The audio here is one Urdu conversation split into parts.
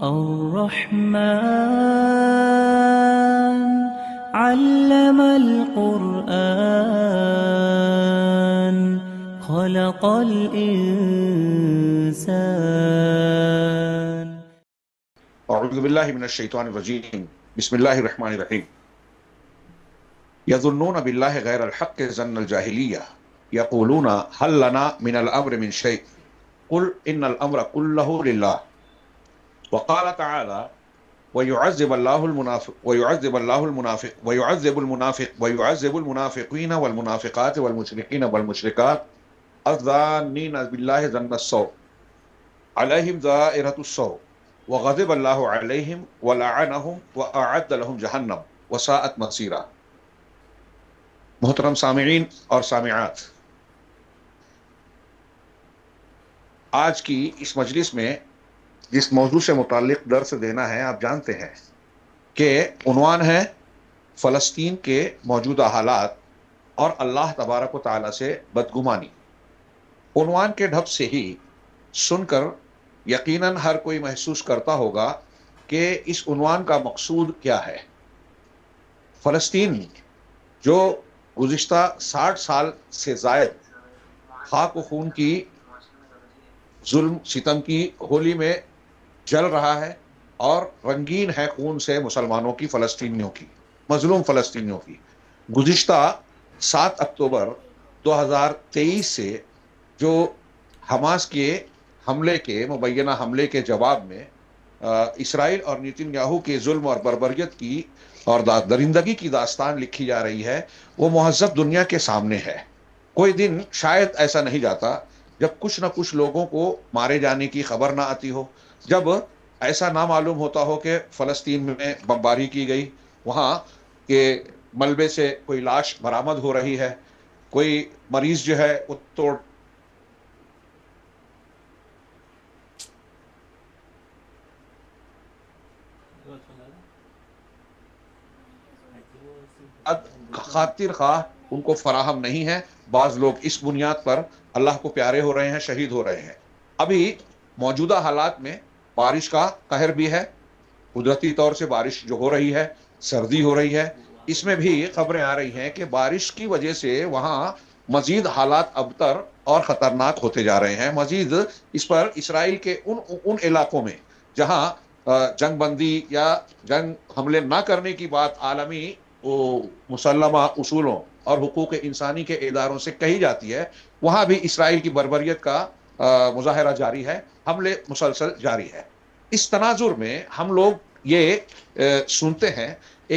الرحمن علم القرآن خلق الإنسان. اعوذ باللہ من الشیطان الرجیم بسم اللہ الرحمن الرحیم. یظنون باللہ غیر الحق ظن الجاہلیہ یقولون هل لنا من الامر من شیء قل ان الامر كله للہ. وقال تعالی ويعذب المنافقین والمنافقات والمشرکین والمشرکات الظانین باللہ ظن السوء علیہم دائرۃ السوء وغضب اللہ علیہم ولعنہم واعد لہم جہنم وساءت مصیرا. محترم سامعین اور سامعات، آج کی اس مجلس میں جس موضوع سے متعلق درس دینا ہے، آپ جانتے ہیں کہ عنوان ہے فلسطین کے موجودہ حالات اور اللہ تبارک و تعالی سے بدگمانی. عنوان کے ڈھب سے ہی سن کر یقیناً ہر کوئی محسوس کرتا ہوگا کہ اس عنوان کا مقصود کیا ہے. فلسطین جو گزشتہ 60 سال سے زائد خاک و خون کی ظلم ستم کی ہولی میں جل رہا ہے اور رنگین ہے خون سے مسلمانوں کی، فلسطینیوں کی، مظلوم فلسطینیوں کی. گزشتہ 7 اکتوبر 2023 سے جو حماس کے حملے کے مبینہ حملے کے جواب میں اسرائیل اور نیتن یاہو کے ظلم اور بربریت کی اور درندگی کی داستان لکھی جا رہی ہے، وہ مہذب دنیا کے سامنے ہے. کوئی دن شاید ایسا نہیں جاتا جب کچھ نہ کچھ لوگوں کو مارے جانے کی خبر نہ آتی ہو، جب ایسا نہ معلوم ہوتا ہو کہ فلسطین میں بمباری کی گئی، وہاں کے ملبے سے کوئی لاش برآمد ہو رہی ہے، کوئی مریض جو ہے وہ توڑ خاطر خواہ ان کو فراہم نہیں ہے. بعض لوگ اس بنیاد پر اللہ کو پیارے ہو رہے ہیں، شہید ہو رہے ہیں. ابھی موجودہ حالات میں بارش کا قہر بھی ہے، قدرتی طور سے بارش جو ہو رہی ہے، سردی ہو رہی ہے. اس میں بھی خبریں آ رہی ہیں کہ بارش کی وجہ سے وہاں مزید حالات ابتر اور خطرناک ہوتے جا رہے ہیں. مزید اس پر اسرائیل کے ان علاقوں میں جہاں جنگ بندی یا جنگ حملے نہ کرنے کی بات عالمی مسلمہ اصولوں اور حقوق انسانی کے اداروں سے کہی جاتی ہے، وہاں بھی اسرائیل کی بربریت کا مظاہرہ جاری ہے، حملے مسلسل جاری ہے. اس تناظر میں ہم لوگ یہ سنتے ہیں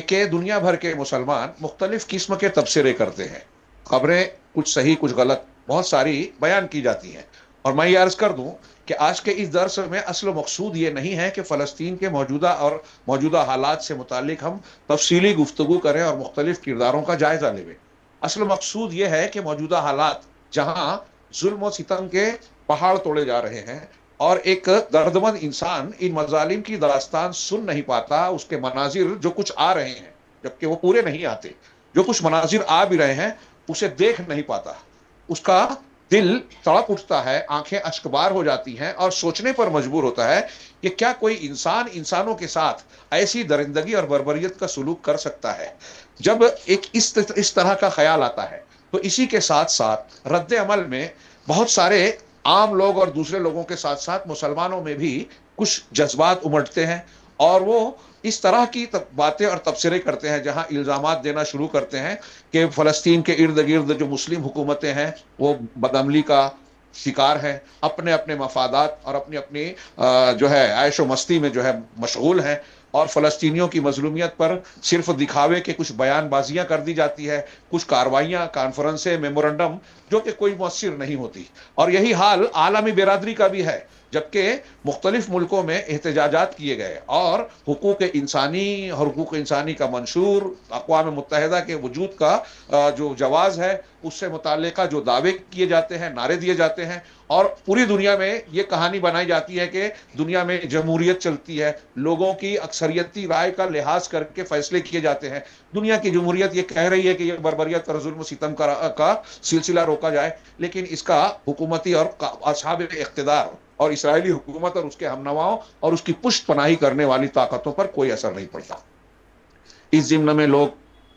کہ دنیا بھر کے مسلمان مختلف قسم کے تبصرے کرتے ہیں. خبریں کچھ صحیح کچھ غلط بہت ساری بیان کی جاتی ہیں. اور میں یہ عرض کر دوں کہ آج کے اس درس میں اصل مقصود یہ نہیں ہے کہ فلسطین کے موجودہ حالات سے متعلق ہم تفصیلی گفتگو کریں اور مختلف کرداروں کا جائزہ لیں. اصل مقصود یہ ہے کہ موجودہ حالات جہاں ظلم و ستم کے پہاڑ توڑے جا رہے ہیں اور ایک دردمند انسان ان مظالم کی داستان سن نہیں پاتا، اس کے مناظر جو کچھ آ رہے ہیں جبکہ وہ پورے نہیں آتے، جو کچھ مناظر آ بھی رہے ہیں اسے دیکھ نہیں پاتا، اس کا دل تڑپ اٹھتا ہے، آنکھیں اشکبار ہو جاتی ہیں اور سوچنے پر مجبور ہوتا ہے کہ کیا کوئی انسان انسانوں کے ساتھ ایسی درندگی اور بربریت کا سلوک کر سکتا ہے. جب ایک اس طرح کا خیال آتا ہے تو اسی کے ساتھ ساتھ رد عمل میں بہت سارے عام لوگ اور دوسرے لوگوں کے ساتھ ساتھ مسلمانوں میں بھی کچھ جذبات امٹتے ہیں اور وہ اس طرح کی باتیں اور تبصرے کرتے ہیں، جہاں الزامات دینا شروع کرتے ہیں کہ فلسطین کے ارد گرد جو مسلم حکومتیں ہیں وہ بدعملی کا شکار ہیں، اپنے اپنے مفادات اور اپنی جو ہے عیش و مستی میں جو ہے مشغول ہیں، اور فلسطینیوں کی مظلومیت پر صرف دکھاوے کے کچھ بیان بازیاں کر دی جاتی ہے، کچھ کاروائیاں، کانفرنسیں، میمورنڈم جو کہ کوئی مؤثر نہیں ہوتی. اور یہی حال عالمی برادری کا بھی ہے، جبکہ مختلف ملکوں میں احتجاجات کیے گئے اور حقوق انسانی کا منشور، اقوام متحدہ کے وجود کا جو جواز ہے اس سے متعلقہ جو دعوے کیے جاتے ہیں، نعرے دیے جاتے ہیں، اور پوری دنیا میں یہ کہانی بنائی جاتی ہے کہ دنیا میں جمہوریت چلتی ہے، لوگوں کی اکثریتی رائے کا لحاظ کر کے فیصلے کیے جاتے ہیں. دنیا کی جمہوریت یہ کہہ رہی ہے کہ یہ بربریت اور ظلم و ستم کا سلسلہ روکا جائے، لیکن اس کا حکومتی اور اصحاب اقتدار اور اسرائیلی حکومت اور اس کے ہم نواؤں اور اس کی پشت پناہی کرنے والی طاقتوں پر کوئی اثر نہیں پڑتا۔ اس ضمن میں لوگ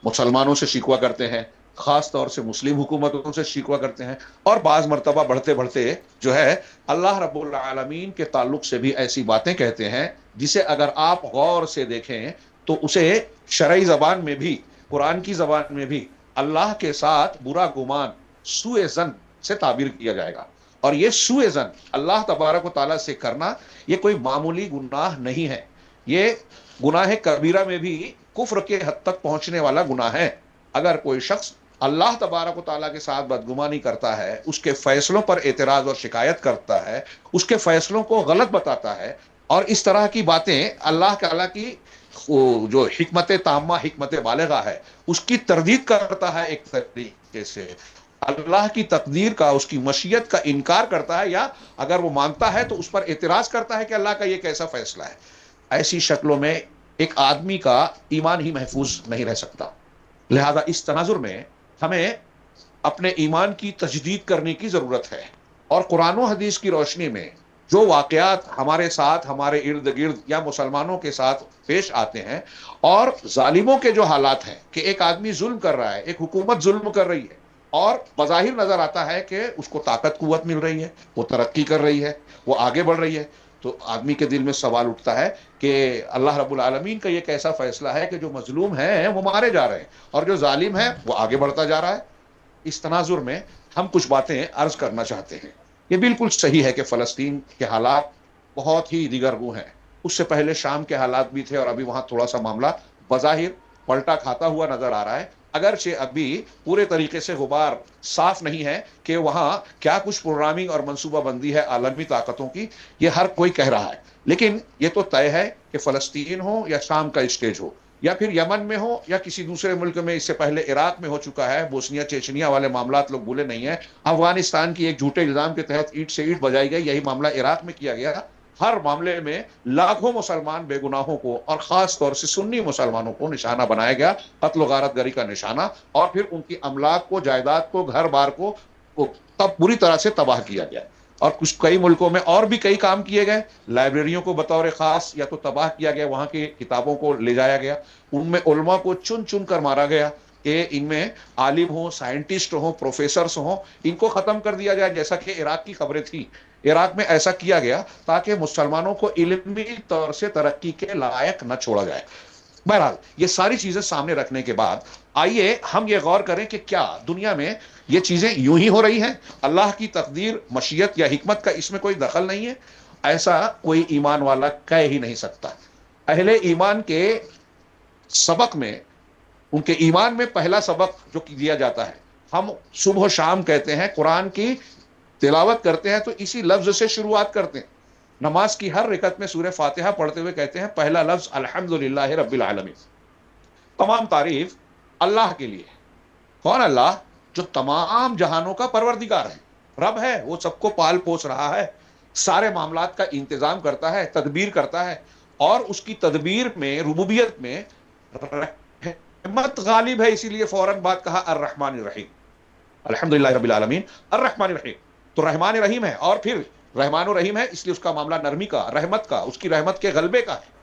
مسلمانوں سے شکوہ کرتے ہیں، خاص طور سے مسلم حکومتوں سے شکوہ کرتے ہیں، اور بعض مرتبہ بڑھتے بڑھتے جو ہے اللہ رب العالمین کے تعلق سے بھی ایسی باتیں کہتے ہیں جسے اگر آپ غور سے دیکھیں تو اسے شرعی زبان میں بھی، قرآن کی زبان میں بھی اللہ کے ساتھ برا گمان، سوء ظن سے تعبیر کیا جائے گا۔ اور یہ سوء ظن اللہ تبارک و تعالیٰ سے کرنا یہ کوئی معمولی گناہ نہیں ہے، یہ گناہ کبیرہ میں بھی کفر کے حد تک پہنچنے والا گناہ ہے۔ اگر کوئی شخص اللہ تبارک و تعالیٰ کے ساتھ بدگمانی کرتا ہے، اس کے فیصلوں پر اعتراض اور شکایت کرتا ہے، اس کے فیصلوں کو غلط بتاتا ہے، اور اس طرح کی باتیں اللہ تعالیٰ کی جو حکمت تامہ، حکمت بالغہ ہے، اس کی تردید کرتا ہے، ایک طریقے سے اللہ کی تقدیر کا، اس کی مشیت کا انکار کرتا ہے، یا اگر وہ مانتا ہے تو اس پر اعتراض کرتا ہے کہ اللہ کا یہ کیسا فیصلہ ہے، ایسی شکلوں میں ایک آدمی کا ایمان ہی محفوظ نہیں رہ سکتا۔ لہذا اس تناظر میں ہمیں اپنے ایمان کی تجدید کرنے کی ضرورت ہے، اور قرآن و حدیث کی روشنی میں جو واقعات ہمارے ساتھ، ہمارے ارد گرد یا مسلمانوں کے ساتھ پیش آتے ہیں، اور ظالموں کے جو حالات ہیں کہ ایک آدمی ظلم کر رہا ہے، ایک حکومت ظلم کر رہی ہے، اور بظاہر نظر آتا ہے کہ اس کو طاقت قوت مل رہی ہے، وہ ترقی کر رہی ہے، وہ آگے بڑھ رہی ہے، تو آدمی کے دل میں سوال اٹھتا ہے کہ اللہ رب العالمین کا یہ کیسا فیصلہ ہے کہ جو مظلوم ہیں وہ مارے جا رہے ہیں اور جو ظالم ہے وہ آگے بڑھتا جا رہا ہے۔ اس تناظر میں ہم کچھ باتیں عرض کرنا چاہتے ہیں۔ یہ بالکل صحیح ہے کہ فلسطین کے حالات بہت ہی دیگرگوں ہیں، اس سے پہلے شام کے حالات بھی تھے، اور ابھی وہاں تھوڑا سا معاملہ بظاہر پلٹا کھاتا ہوا نظر آ رہا ہے، اگرچہ ابھی پورے طریقے سے غبار صاف نہیں ہے کہ وہاں کیا کچھ پروگرامنگ اور منصوبہ بندی ہے عالمی طاقتوں کی، یہ ہر کوئی کہہ رہا ہے، لیکن یہ تو طے ہے کہ فلسطین ہو یا شام کا اسٹیج ہو، یا پھر یمن میں ہو یا کسی دوسرے ملک میں، اس سے پہلے عراق میں ہو چکا ہے، بوسنیا چیچنیا والے معاملات لوگ بھولے نہیں ہیں، افغانستان کی ایک جھوٹے الزام کے تحت اینٹ سے اینٹ بجائی گئی، یہی معاملہ عراق میں کیا گیا۔ ہر معاملے میں لاکھوں مسلمان بے گناہوں کو، اور خاص طور سے سنی مسلمانوں کو نشانہ بنایا گیا، قتل و غارت گری کا نشانہ، اور پھر ان کی املاک کو، جائیداد کو، گھر بار کو تب بری طرح سے تباہ کیا گیا۔ اور کچھ کئی ملکوں میں اور بھی کئی کام کیے گئے، لائبریریوں کو بطور خاص یا تو تباہ کیا گیا، وہاں کی کتابوں کو لے جایا گیا، ان میں علماء کو چن چن کر مارا گیا کہ ان میں عالم ہوں، سائنٹسٹ ہوں، پروفیسرز ہوں، ان کو ختم کر دیا جائے، جیسا کہ عراق کی خبریں تھیں۔ عراق میں ایسا کیا گیا تاکہ مسلمانوں کو علمی طور سے ترقی کے لائق نہ چھوڑا جائے۔ بہرحال یہ ساری چیزیں سامنے رکھنے کے بعد آئیے ہم یہ غور کریں کہ کیا دنیا میں یہ چیزیں یوں ہی ہو رہی ہیں؟ اللہ کی تقدیر، مشیت یا حکمت کا اس میں کوئی دخل نہیں ہے؟ ایسا کوئی ایمان والا کہہ ہی نہیں سکتا۔ اہل ایمان کے سبق میں، ان کے ایمان میں پہلا سبق جو دیا جاتا ہے، ہم صبح و شام کہتے ہیں، قرآن کی تلاوت کرتے ہیں تو اسی لفظ سے شروعات کرتے ہیں۔ نماز کی ہر رکعت میں سورہ فاتحہ پڑھتے ہوئے کہتے ہیں پہلا لفظ الحمدللہ رب العالمین، تمام تعریف اللہ کے لیے۔ کون اللہ؟ جو تمام جہانوں کا پروردگار ہے، رب ہے، وہ سب کو پال پوس رہا ہے، سارے معاملات کا انتظام کرتا ہے، تدبیر کرتا ہے، اور اس کی تدبیر میں، ربوبیت میں رحمت غالب ہے، اسی لیے فوراً بات کہا الرحمن الرحیم، الحمدللہ رب العالمین الرحمن الرحیم، تو رحمان رحیم ہے، اور پھر رحمان و رحیم ہے اس لیے اس کا معاملہ نرمی کا، رحمت کا، اس کی رحمت کے غلبے کا ہے۔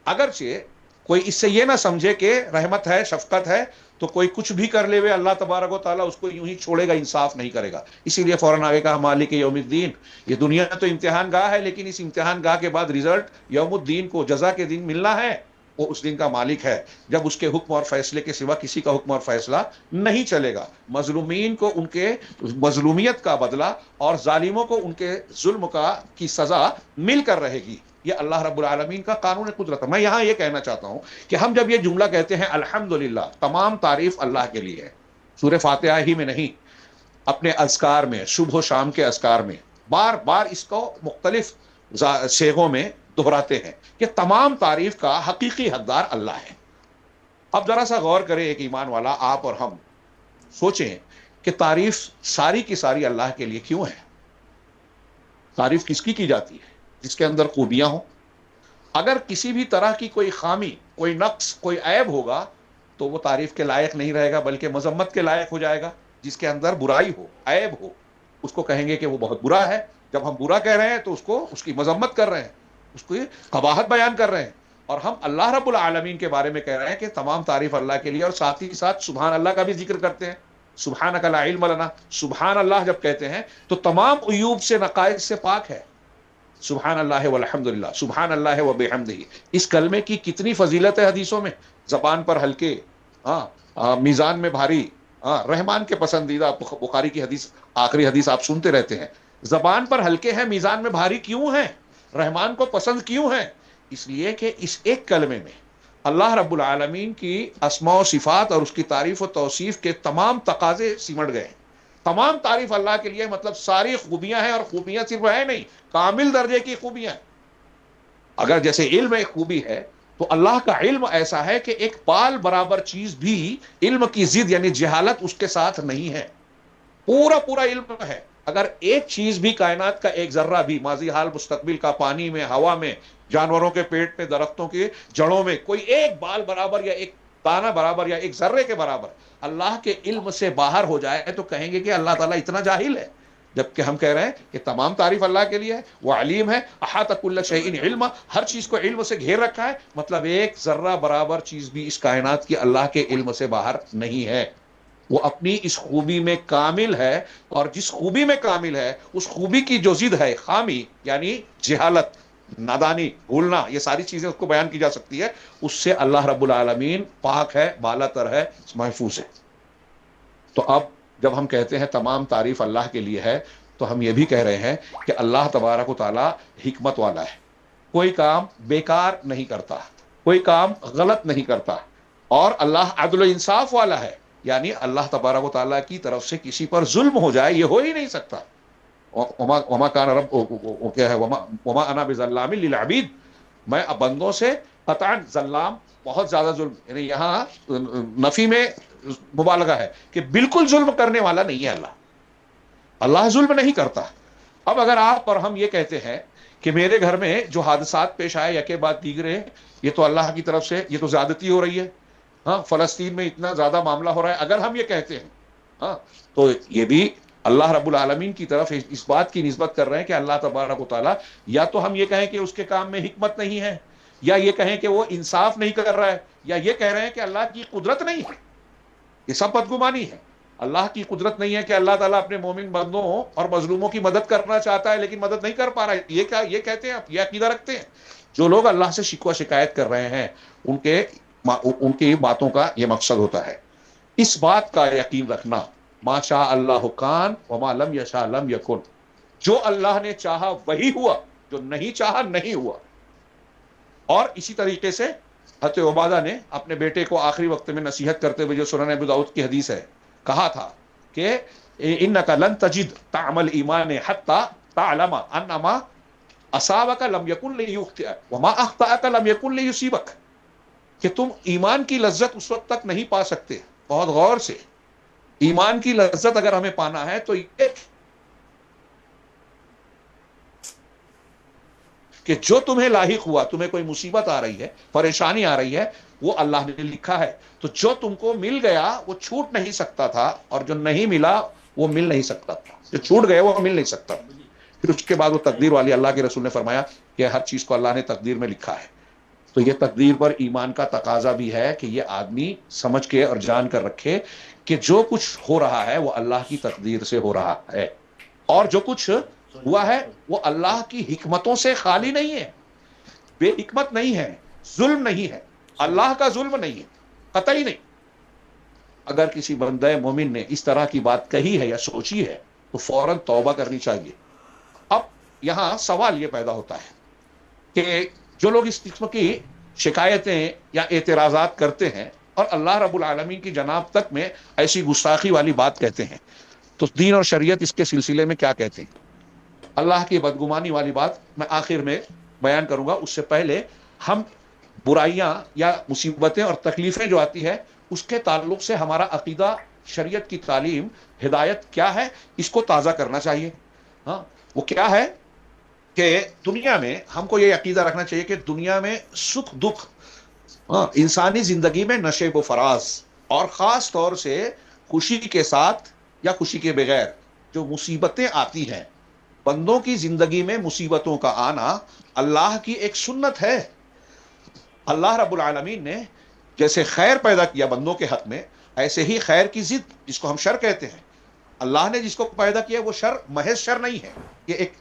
اگرچہ کوئی اس سے یہ نہ سمجھے کہ رحمت ہے، شفقت ہے تو کوئی کچھ بھی کر لے ہوئے اللہ تبارک و تعالیٰ اس کو یوں ہی چھوڑے گا، انصاف نہیں کرے گا، اسی لیے فوراً آگے کہا مالک یوم الدین، یہ دنیا تو امتحان گاہ ہے، لیکن اس امتحان گاہ کے بعد رزلٹ یوم الدین کو، جزا کے دن ملنا ہے، وہ اس دن کا مالک ہے جب اس کے حکم اور فیصلے کے سوا کسی کا حکم اور فیصلہ نہیں چلے گا۔ مظلومین کو ان کے مظلومیت کا بدلہ، اور ظالموں کو ان کے ظلم کی سزا مل کر رہے گی، یہ اللہ رب العالمین کا قانون قدرت ہے۔ میں یہاں یہ کہنا چاہتا ہوں کہ ہم جب یہ جملہ کہتے ہیں الحمدللہ، تمام تعریف اللہ کے لیے ہے، سورہ فاتحہ ہی میں نہیں، اپنے اذکار میں، صبح و شام کے اذکار میں بار بار اس کو مختلف صیغوں میں دہراتے ہیں کہ تمام تعریف کا حقیقی حقدار اللہ ہے۔ اب ذرا سا غور کریں، ایک ایمان والا، آپ اور ہم سوچیں کہ تعریف ساری کی ساری اللہ کے لیے کیوں ہے؟ تعریف کس کی جاتی ہے؟ جس کے اندر خوبیاں ہوں۔ اگر کسی بھی طرح کی کوئی خامی، کوئی نقص، کوئی عیب ہوگا تو وہ تعریف کے لائق نہیں رہے گا، بلکہ مذمت کے لائق ہو جائے گا۔ جس کے اندر برائی ہو، عیب ہو، اس کو کہیں گے کہ وہ بہت برا ہے، جب ہم برا کہہ رہے ہیں تو اس کی مذمت کر رہے ہیں، اس کو قباحت بیان کر رہے ہیں، اور ہم اللہ رب العالمین کے بارے میں کہہ رہے ہیں کہ تمام تعریف اللہ کے لیے، اور ساتھ ہی ساتھ سبحان اللہ کا بھی ذکر کرتے ہیں. سبحانک لا علم لنا، سبحان اللہ جب کہتے ہیں تو تمام عیوب سے، نقائص سے پاک ہے. سبحان اللہ والحمد للہ، سبحان اللہ وبحمدہ. اس کلمے کی کتنی فضیلت ہے حدیثوں میں. زبان پر ہلکے، میزان میں بھاری، رحمان کے پسندیدہ. بخاری کی حدیث، آخری حدیث آپ سنتے رہتے ہیں. زبان پر ہلکے ہیں، میزان میں بھاری کیوں ہیں؟ رحمان کو پسند کیوں ہیں؟ اس لیے کہ اس ایک کلمے میں اللہ رب العالمین کی اسماء و صفات اور اس کی تعریف و توصیف کے تمام تقاضے سمٹ گئے. تمام تعریف اللہ کے لیے، مطلب ساری خوبیاں ہیں، اور خوبیاں صرف ہے نہیں، کامل درجے کی خوبیاں. اگر جیسے علم ایک خوبی ہے، تو اللہ کا علم ایسا ہے کہ ایک بال برابر چیز بھی علم کی ضد یعنی جہالت اس کے ساتھ نہیں ہے. پورا پورا علم ہے. اگر ایک چیز بھی، کائنات کا ایک ذرہ بھی، ماضی حال مستقبل کا، پانی میں، ہوا میں، جانوروں کے پیٹ میں، درختوں کی جڑوں میں، کوئی ایک بال برابر یا ایک دانہ برابر یا ایک ذرے کے برابر اللہ کے علم سے باہر ہو جائے تو کہیں گے کہ اللہ تعالیٰ اتنا جاہل ہے. جبکہ ہم کہہ رہے ہیں کہ تمام تعریف اللہ کے لیے ہے، وہ علیم ہے. احاطہ کل شیء علما، ہر چیز کو علم سے گھیر رکھا ہے. مطلب ایک ذرہ برابر چیز بھی اس کائنات کی اللہ کے علم سے باہر نہیں ہے. وہ اپنی اس خوبی میں کامل ہے، اور جس خوبی میں کامل ہے اس خوبی کی جو ضد ہے، خامی یعنی جہالت، نادانی، بھولنا، یہ ساری چیزیں اس کو بیان کی جا سکتی ہے. اس سے اللہ رب العالمین پاک ہے، بالا تر ہے، محفوظ ہے. تو اب جب ہم کہتے ہیں تمام تعریف اللہ کے لیے ہے، تو ہم یہ بھی کہہ رہے ہیں کہ اللہ تبارک و تعالی حکمت والا ہے. کوئی کام بیکار نہیں کرتا، کوئی کام غلط نہیں کرتا، اور اللہ عدل و انصاف والا ہے. یعنی اللہ تبارک و تعالیٰ کی طرف سے کسی پر ظلم ہو جائے، یہ ہو ہی نہیں سکتا. وما کان رب، کیا ہے، وما انا بظلام للعبید، میں بندوں سے قطعاً ظلام، بہت زیادہ ظلم، یعنی یہاں نفی میں مبالغہ ہے کہ بالکل ظلم کرنے والا نہیں ہے اللہ. اللہ ظلم نہیں کرتا. اب اگر آپ اور ہم یہ کہتے ہیں کہ میرے گھر میں جو حادثات پیش آئے یکے بعد دیگرے، یہ تو اللہ کی طرف سے، یہ تو زیادتی ہو رہی ہے، ہاں فلسطین میں اتنا زیادہ معاملہ ہو رہا ہے، اگر ہم یہ کہتے ہیں، ہاں تو یہ بھی اللہ رب العالمین کی طرف اس بات کی نسبت کر رہے ہیں کہ اللہ تبارک و تعالیٰ، یا تو ہم یہ کہیں کہ اس کے کام میں حکمت نہیں ہے، یا یہ کہیں کہ وہ انصاف نہیں کر رہا ہے، یا یہ کہہ رہے ہیں کہ اللہ کی قدرت نہیں ہے. یہ سب بدگمانی ہے. اللہ کی قدرت نہیں ہے کہ اللہ تعالیٰ اپنے مومن بندوں اور مظلوموں کی مدد کرنا چاہتا ہے لیکن مدد نہیں کر پا رہا ہے. یہ کیا یہ کہتے ہیں آپ، یہ عقیدہ رکھتے ہیں. جو لوگ اللہ سے شکوہ شکایت کر رہے ہیں، ان کی باتوں کا یہ مقصد ہوتا ہے. اس بات کا یقین رکھنا، ما شاء اللہ کان وما لم یشاء لم یکن، جو اللہ نے چاہا وہی ہوا، جو نہیں چاہا نہیں ہوا. اور اسی طریقے سے حضرت عبادہ نے اپنے بیٹے کو آخری وقت میں نصیحت کرتے ہوئے، جو سنن ابو داؤد کی حدیث ہے، کہا تھا کہ انک لن تجد طعم الایمان حتی تعلم ان ما اصابک لم یکن لیخطئک وما اخطأک لم یکن لیصیبک، کہ تم ایمان کی لذت اس وقت تک نہیں پا سکتے. بہت غور سے، ایمان کی لذت اگر ہمیں پانا ہے تو یہ کہ جو تمہیں لاحق ہوا، تمہیں کوئی مصیبت آ رہی ہے، پریشانی آ رہی ہے، وہ اللہ نے لکھا ہے. تو جو تم کو مل گیا وہ چھوٹ نہیں سکتا تھا، اور جو نہیں ملا وہ مل نہیں سکتا تھا. جو چھوٹ گئے وہ مل نہیں سکتا. پھر اس کے بعد وہ تقدیر والی، اللہ کے رسول نے فرمایا کہ ہر چیز کو اللہ نے تقدیر میں لکھا ہے. تو یہ تقدیر پر ایمان کا تقاضا بھی ہے کہ یہ آدمی سمجھ کے اور جان کر رکھے کہ جو کچھ ہو رہا ہے وہ اللہ کی تقدیر سے ہو رہا ہے، اور جو کچھ ہوا ہے وہ اللہ کی حکمتوں سے خالی نہیں ہے، بے حکمت نہیں ہے، ظلم نہیں ہے، اللہ کا ظلم نہیں ہے، قطعی نہیں. اگر کسی بندہ مومن نے اس طرح کی بات کہی ہے یا سوچی ہے تو فوراً توبہ کرنی چاہیے. اب یہاں سوال یہ پیدا ہوتا ہے کہ جو لوگ اس قسم کی شکایتیں یا اعتراضات کرتے ہیں اور اللہ رب العالمین کی جناب تک میں ایسی گستاخی والی بات کہتے ہیں، تو دین اور شریعت اس کے سلسلے میں کیا کہتے ہیں؟ اللہ کی بدگمانی والی بات میں آخر میں بیان کروں گا. اس سے پہلے ہم برائیاں یا مصیبتیں اور تکلیفیں جو آتی ہے اس کے تعلق سے ہمارا عقیدہ، شریعت کی تعلیم، ہدایت کیا ہے، اس کو تازہ کرنا چاہیے. ہاں وہ کیا ہے کہ دنیا میں ہم کو یہ عقیدہ رکھنا چاہیے کہ دنیا میں سکھ دکھ، انسانی زندگی میں نشیب و فراز، اور خاص طور سے خوشی کے ساتھ یا خوشی کے بغیر جو مصیبتیں آتی ہیں، بندوں کی زندگی میں مصیبتوں کا آنا اللہ کی ایک سنت ہے. اللہ رب العالمین نے جیسے خیر پیدا کیا بندوں کے حق میں، ایسے ہی خیر کی ضد جس کو ہم شر کہتے ہیں، اللہ نے جس کو پیدا کیا وہ شر محض شر نہیں ہے. یہ ایک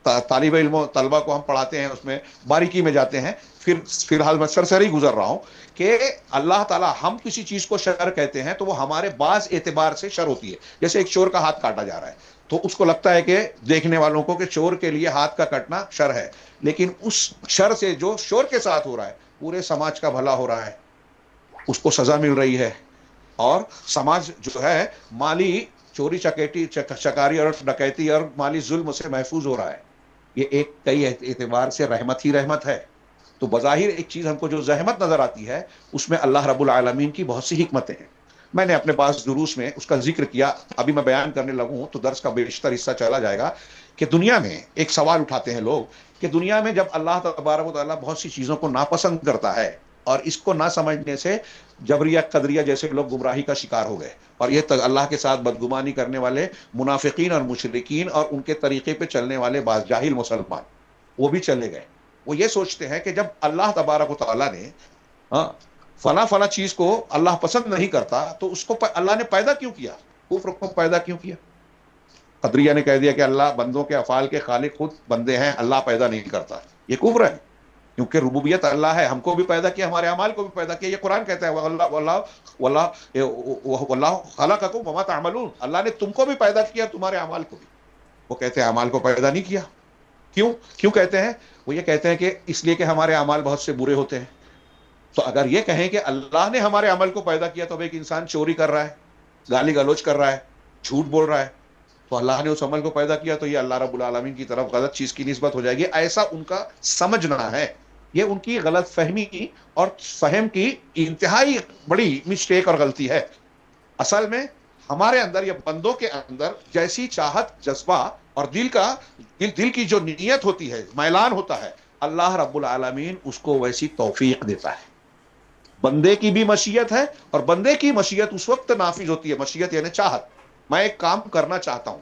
طالب علم و طلبہ کو ہم پڑھاتے ہیں، اس میں باریکی میں جاتے ہیں. پھر فی الحال میں سرسری گزر رہا ہوں کہ اللہ تعالیٰ ہم کسی چیز کو شر کہتے ہیں تو وہ ہمارے بعض اعتبار سے شر ہوتی ہے. جیسے ایک چور کا ہاتھ کاٹا جا رہا ہے تو اس کو لگتا ہے کہ دیکھنے والوں کو کہ چور کے لیے ہاتھ کا کٹنا شر ہے، لیکن اس شر سے جو چور کے ساتھ ہو رہا ہے پورے سماج کا بھلا ہو رہا ہے، اس کو سزا مل رہی ہے، اور سماج جو ہے مالی چوری چکاری اور ڈکیتی اور مالی ظلم سے محفوظ ہو رہا ہے. یہ ایک کئی اعتبار سے رحمت ہی رحمت ہے. تو بظاہر ایک چیز ہم کو جو زحمت نظر آتی ہے اس میں اللہ رب العالمین کی بہت سی حکمتیں ہیں. میں نے اپنے پاس دروس میں اس کا ذکر کیا، ابھی میں بیان کرنے لگوں تو درس کا بیشتر حصہ چلا جائے گا کہ دنیا میں ایک سوال اٹھاتے ہیں لوگ کہ دنیا میں جب اللہ تبارک و تعالیٰ بہت سی چیزوں کو ناپسند کرتا ہے اور اس کو نہ سمجھنے سے جبریہ قدریہ جیسے لوگ گمراہی کا شکار ہو گئے، اور یہ اللہ کے ساتھ بدگمانی کرنے والے منافقین اور مشرکین اور ان کے طریقے پہ چلنے والے بعض جاہل مسلمان وہ بھی چلے گئے. وہ یہ سوچتے ہیں کہ جب اللہ تبارک و تعالیٰ نے فلاں فلاں چیز کو اللہ پسند نہیں کرتا تو اس کو اللہ نے پیدا کیوں کیا، کفر کو پیدا کیوں کیا. قدریہ نے کہہ دیا کہ اللہ بندوں کے افعال کے خالق خود بندے ہیں، اللہ پیدا نہیں کرتا. یہ کفر ہے، کیونکہ ربوبیت اللہ ہے، ہم کو بھی پیدا کیا، ہمارے اعمال کو بھی پیدا کیا. یہ قرآن کہتا ہے واللہ خلقکم وما تعملون، اللہ نے تم کو بھی پیدا کیا تمہارے اعمال کو بھی. وہ کہتے ہیں اعمال کو پیدا نہیں کیا. کیوں کہتے ہیں؟ وہ یہ کہتے ہیں کہ اس لیے کہ ہمارے اعمال بہت سے برے ہوتے ہیں. تو اگر یہ کہیں کہ اللہ نے ہمارے عمل کو پیدا کیا تو اب ایک انسان چوری کر رہا ہے، گالی گلوچ کر رہا ہے، جھوٹ بول رہا ہے، تو اللہ نے اس عمل کو پیدا کیا تو یہ اللہ رب العالمین کی طرف غلط چیز کی نسبت ہو جائے گی. ایسا ان کا سمجھنا ہے. یہ ان کی غلط فہمی کی اور فہم کی انتہائی بڑی مسٹیک اور غلطی ہے. اصل میں ہمارے اندر یا بندوں کے اندر جیسی چاہت، جذبہ اور دل کی جو نیت ہوتی ہے، میلان ہوتا ہے، اللہ رب العالمین اس کو ویسی توفیق دیتا ہے. بندے کی بھی مشیت ہے، اور بندے کی مشیت اس وقت نافذ ہوتی ہے، مشیت یعنی چاہت. میں ایک کام کرنا چاہتا ہوں،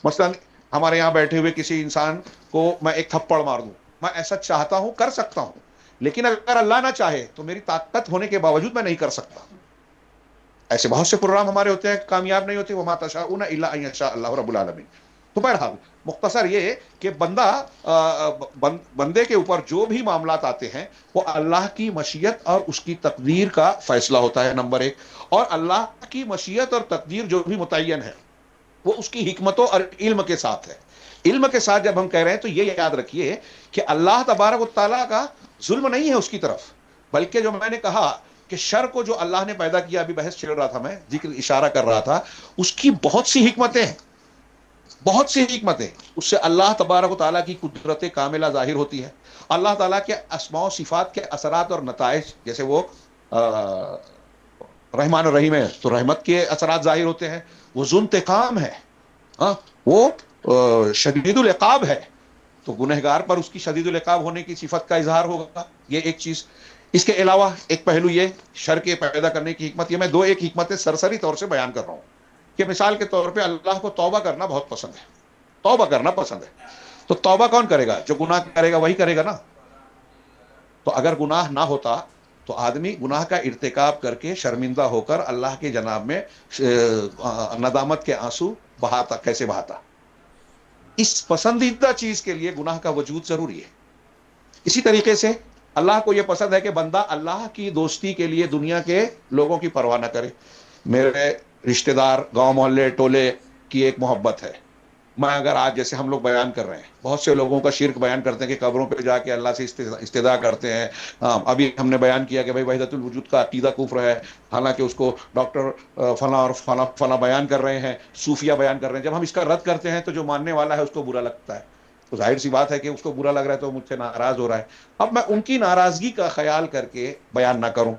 مثلا ہمارے یہاں بیٹھے ہوئے کسی انسان کو میں ایک تھپڑ مار دوں، میں ایسا چاہتا ہوں، کر سکتا ہوں، لیکن اگر اللہ نہ چاہے تو میری طاقت ہونے کے باوجود میں نہیں کر سکتا. ایسے بہت سے پروگرام ہمارے ہوتے ہیں کامیاب نہیں ہوتے. وما تشاءون الا ان یشاء اللہ رب العالمین. تو بہرحال مختصر یہ کہ بندے کے اوپر جو بھی معاملات آتے ہیں وہ اللہ کی مشیت اور اس کی تقدیر کا فیصلہ ہوتا ہے، نمبر ایک. اور اللہ کی مشیت اور تقدیر جو بھی متعین ہے وہ اس کی حکمتوں اور علم کے ساتھ ہے. علم کے ساتھ جب ہم کہہ رہے ہیں تو یہ یاد رکھیے کہ اللہ تبارک و تعالیٰ کا ظلم نہیں ہے اس کی طرف، بلکہ جو میں نے کہا کہ شر کو جو اللہ نے پیدا کیا، ابھی بحث چل رہا تھا، میں ذکر اشارہ کر رہا تھا، اس کی بہت سی حکمتیں ہیں، بہت سی حکمتیں. اس سے اللہ تبارک و تعالیٰ کی قدرت کاملہ ظاہر ہوتی ہے. اللہ تعالیٰ کے اسماء و صفات کے اثرات اور نتائج، جیسے وہ رحمان الرحیم ہے تو رحمت کے اثرات ظاہر ہوتے ہیں. وہ ذو انتقام ہے، وہ شدید العقاب ہے، تو گنہگار پر اس کی شدید العقاب ہونے کی صفت کا اظہار ہوگا. یہ ایک چیز. اس کے علاوہ ایک پہلو یہ شر کے پیدا کرنے کی حکمت. یہ میں دو ایک حکمتیں سرسری طور سے بیان کر رہا ہوں کہ مثال کے طور پہ اللہ کو توبہ کرنا بہت پسند ہے، توبہ کرنا پسند ہے. تو توبہ کون کرے گا؟ جو گناہ کرے گا وہی کرے گا نا. تو اگر گناہ نہ ہوتا تو آدمی گناہ کا ارتکاب کر کے شرمندہ ہو کر اللہ کے جناب میں ندامت کے آنسو بہاتا کیسے بہاتا؟ اس پسندیدہ چیز کے لیے گناہ کا وجود ضروری ہے. اسی طریقے سے اللہ کو یہ پسند ہے کہ بندہ اللہ کی دوستی کے لیے دنیا کے لوگوں کی پرواہ نہ کرے. میرے رشتہ دار، گاؤں محلے ٹولے کی ایک محبت ہے. میں اگر آج جیسے ہم لوگ بیان کر رہے ہیں، بہت سے لوگوں کا شرک بیان کرتے ہیں کہ قبروں پہ جا کے اللہ سے استدعا کرتے ہیں. ابھی ہم نے بیان کیا کہ بھائی وحدت الوجود کا عقیدہ کفر ہے، حالانکہ اس کو ڈاکٹر فلاں اور فلاں بیان کر رہے ہیں، صوفیہ بیان کر رہے ہیں. جب ہم اس کا رد کرتے ہیں تو جو ماننے والا ہے اس کو برا لگتا ہے. تو ظاہر سی بات ہے کہ اس کو برا لگ رہا ہے تو مجھ سے ناراض ہو رہا ہے. اب میں ان کی ناراضگی کا خیال کر کے بیان نہ کروں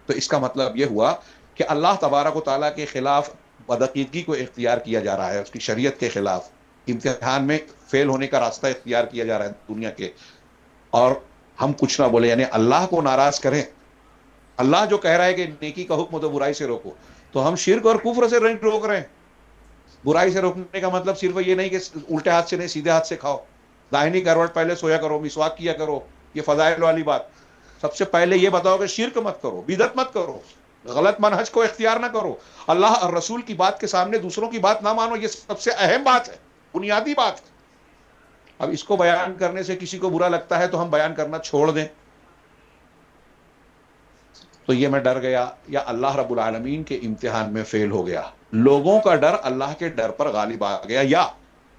تو اس کا مطلب یہ ہوا کہ اللہ تبارک و تعالیٰ کے خلاف بدعقیدگی کو اختیار کیا جا رہا ہے، اس کی شریعت کے خلاف امتحان میں فیل ہونے کا راستہ اختیار کیا جا رہا ہے دنیا کے. اور ہم کچھ نہ بولے، یعنی اللہ کو ناراض کریں. اللہ جو کہہ رہا ہے کہ نیکی کا حکم تو برائی سے روکو، تو ہم شرک اور کفر سے نہیں روک رہے ہیں. برائی سے روکنے کا مطلب صرف یہ نہیں کہ الٹے ہاتھ سے نہیں سیدھے ہاتھ سے کھاؤ، داہنی کروٹ پہلے سویا کرو، مسواک کیا کرو، یہ فضائل والی بات. سب سے پہلے یہ بتاؤ کہ شرک مت کرو، بدعت مت کرو، غلط منہج کو اختیار نہ کرو، اللہ اور رسول کی بات کے سامنے دوسروں کی بات نہ مانو. یہ سب سے اہم بات ہے، بنیادی بات ہے. اب اس کو بیان کرنے سے کسی کو برا لگتا ہے تو ہم بیان کرنا چھوڑ دیں، تو یہ میں ڈر گیا یا اللہ رب العالمین کے امتحان میں فیل ہو گیا. لوگوں کا ڈر اللہ کے ڈر پر غالب آ گیا، یا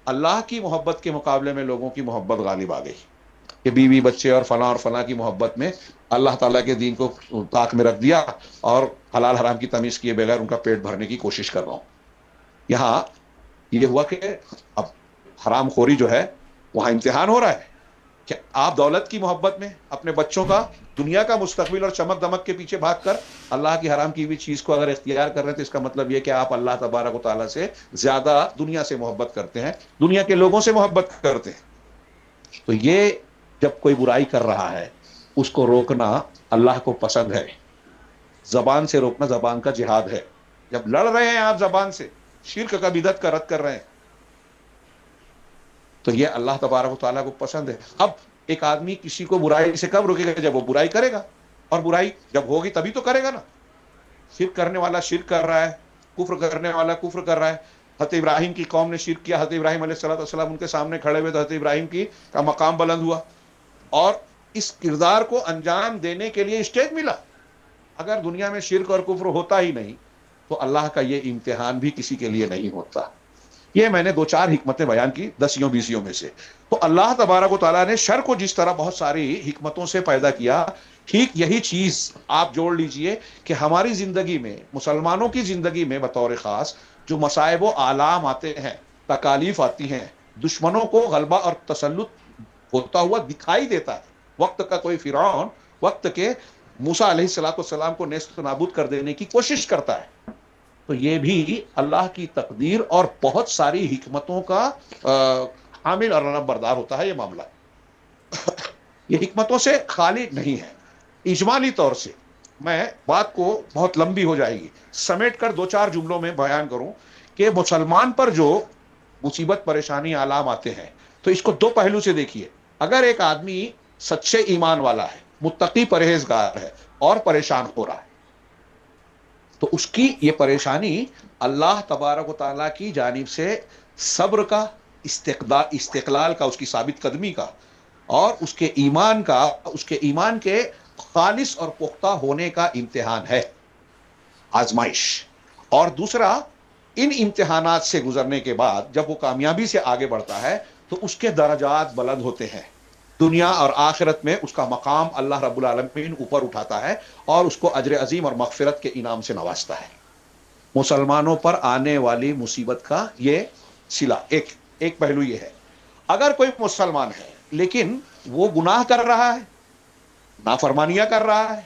اللہ کی محبت کے مقابلے میں لوگوں کی محبت غالب آ گئی کہ بیوی بچے اور فلاں کی محبت میں اللہ تعالیٰ کے دین کو طاق میں رکھ دیا اور حلال حرام کی تمیز کیے بغیر ان کا پیٹ بھرنے کی کوشش کر رہا ہوں. یہاں یہ ہوا کہ اب حرام خوری جو ہے وہاں امتحان ہو رہا ہے کہ آپ دولت کی محبت میں اپنے بچوں کا دنیا کا مستقبل اور چمک دمک کے پیچھے بھاگ کر اللہ کی حرام کی ہوئی چیز کو اگر اختیار کر رہے ہیں تو اس کا مطلب یہ کہ آپ اللہ تبارک و تعالیٰ سے زیادہ دنیا سے محبت کرتے ہیں، دنیا کے لوگوں سے محبت کرتے ہیں. تو یہ جب کوئی برائی کر رہا ہے اس کو روکنا اللہ کو پسند ہے. زبان سے روکنا زبان کا جہاد ہے. جب لڑ رہے ہیں آپ زبان سے، شرک کا بدعت کا رد کر رہے ہیں، تو یہ اللہ تبارک و تعالیٰ کو پسند ہے. اب ایک آدمی کسی کو برائی سے کب روکے گا؟ جب وہ برائی کرے گا، اور برائی جب ہوگی تبھی تو کرے گا نا. شرک کرنے والا شرک کر رہا ہے، کفر کرنے والا کفر کر رہا ہے. حضرت ابراہیم کی قوم نے شرک کیا، حضرت ابراہیم علیہ السلام ان کے سامنے کھڑے ہوئے تو حضرت ابراہیم کا مقام بلند ہوا اور اس کردار کو انجام دینے کے لیے اسٹیج ملا. اگر دنیا میں شرک اور کفر ہوتا ہی نہیں تو اللہ کا یہ امتحان بھی کسی کے لیے نہیں ہوتا. یہ میں نے 2-4 حکمتیں بیان کی 10-20 میں سے. تو اللہ تبارک و تعالیٰ نے شر کو جس طرح بہت ساری حکمتوں سے پیدا کیا، ٹھیک یہی چیز آپ جوڑ لیجئے کہ ہماری زندگی میں، مسلمانوں کی زندگی میں بطور خاص جو مصائب و آلام آتے ہیں، تکالیف آتی ہیں، دشمنوں کو غلبہ اور تسلط ہوتا ہوا دکھائی دیتا ہے. وقت کا کوئی فرعون وقت کے موسیٰ علیہ السلام کو نیست و نابود کر دینے کی کوشش کرتا ہے. تو یہ بھی اللہ کی تقدیر اور بہت ساری حکمتوں کا حامل اور بردار ہوتا ہے یہ معاملہ. یہ حکمتوں سے خالی نہیں ہے. اجمالی طور سے میں بات کو بہت لمبی ہو جائے گی، سمیٹ کر 2-4 جملوں میں بیان کروں کہ مسلمان پر جو مصیبت پریشانی آلام آتے ہیں تو اس کو 2 پہلو سے دیکھیے. اگر ایک آدمی سچے ایمان والا ہے، متقی پرہیزگار ہے اور پریشان ہو رہا ہے تو اس کی یہ پریشانی اللہ تبارک و تعالیٰ کی جانب سے صبر کا، استقلال کا، اس کی ثابت قدمی کا اور اس کے ایمان کا، اس کے ایمان کے خالص اور پختہ ہونے کا امتحان ہے، آزمائش. اور دوسرا، ان امتحانات سے گزرنے کے بعد جب وہ کامیابی سے آگے بڑھتا ہے تو اس کے درجات بلند ہوتے ہیں. دنیا اور آخرت میں اس کا مقام اللہ رب العالمین اوپر اٹھاتا ہے اور اس کو اجر عظیم اور مغفرت کے انعام سے نوازتا ہے. مسلمانوں پر آنے والی مصیبت کا یہ صلہ ایک پہلو یہ ہے. اگر کوئی مسلمان ہے لیکن وہ گناہ کر رہا ہے، نافرمانیاں کر رہا ہے،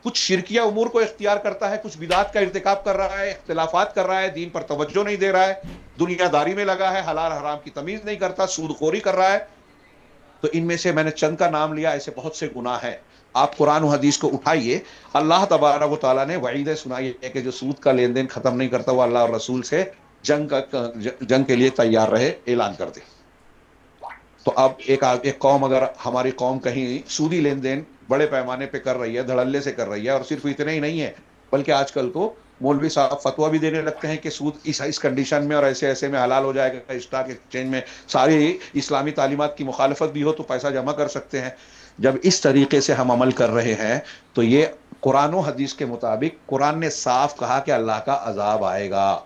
کچھ شرکیہ امور کو اختیار کرتا ہے، کچھ بدعات کا ارتکاب کر رہا ہے، اختلافات کر رہا ہے، دین پر توجہ نہیں دے رہا ہے، دنیا داری میں لگا ہے، حلال حرام کی تمیز نہیں کرتا، سود خوری کر رہا ہے، تو ان میں سے میں نے چند کا نام لیا، ایسے بہت سے گناہ ہیں. آپ قرآن و حدیث کو اٹھائیے، اللہ تبارک و تعالیٰ نے وعیدیں سنائی ہے کہ جو سود کا لین دین ختم نہیں کرتا وہ اللہ اور رسول سے جنگ کے لیے تیار رہے، اعلان کر دے. تو اب ایک قوم، اگر ہماری قوم کہیں سودی لین دین بڑے پیمانے پہ کر رہی ہے، دھڑلے سے کر رہی ہے، اور صرف اتنے ہی نہیں ہے بلکہ آج کل تو مولوی صاحب فتویٰ بھی دینے لگتے ہیں کہ سود اس کنڈیشن میں اور ایسے میں حلال ہو جائے گا، اسٹاک ایکسچینج میں ساری اسلامی تعلیمات کی مخالفت بھی ہو تو پیسہ جمع کر سکتے ہیں. جب اس طریقے سے ہم عمل کر رہے ہیں تو یہ قرآن و حدیث کے مطابق قرآن نے صاف کہا کہ اللہ کا عذاب آئے گا.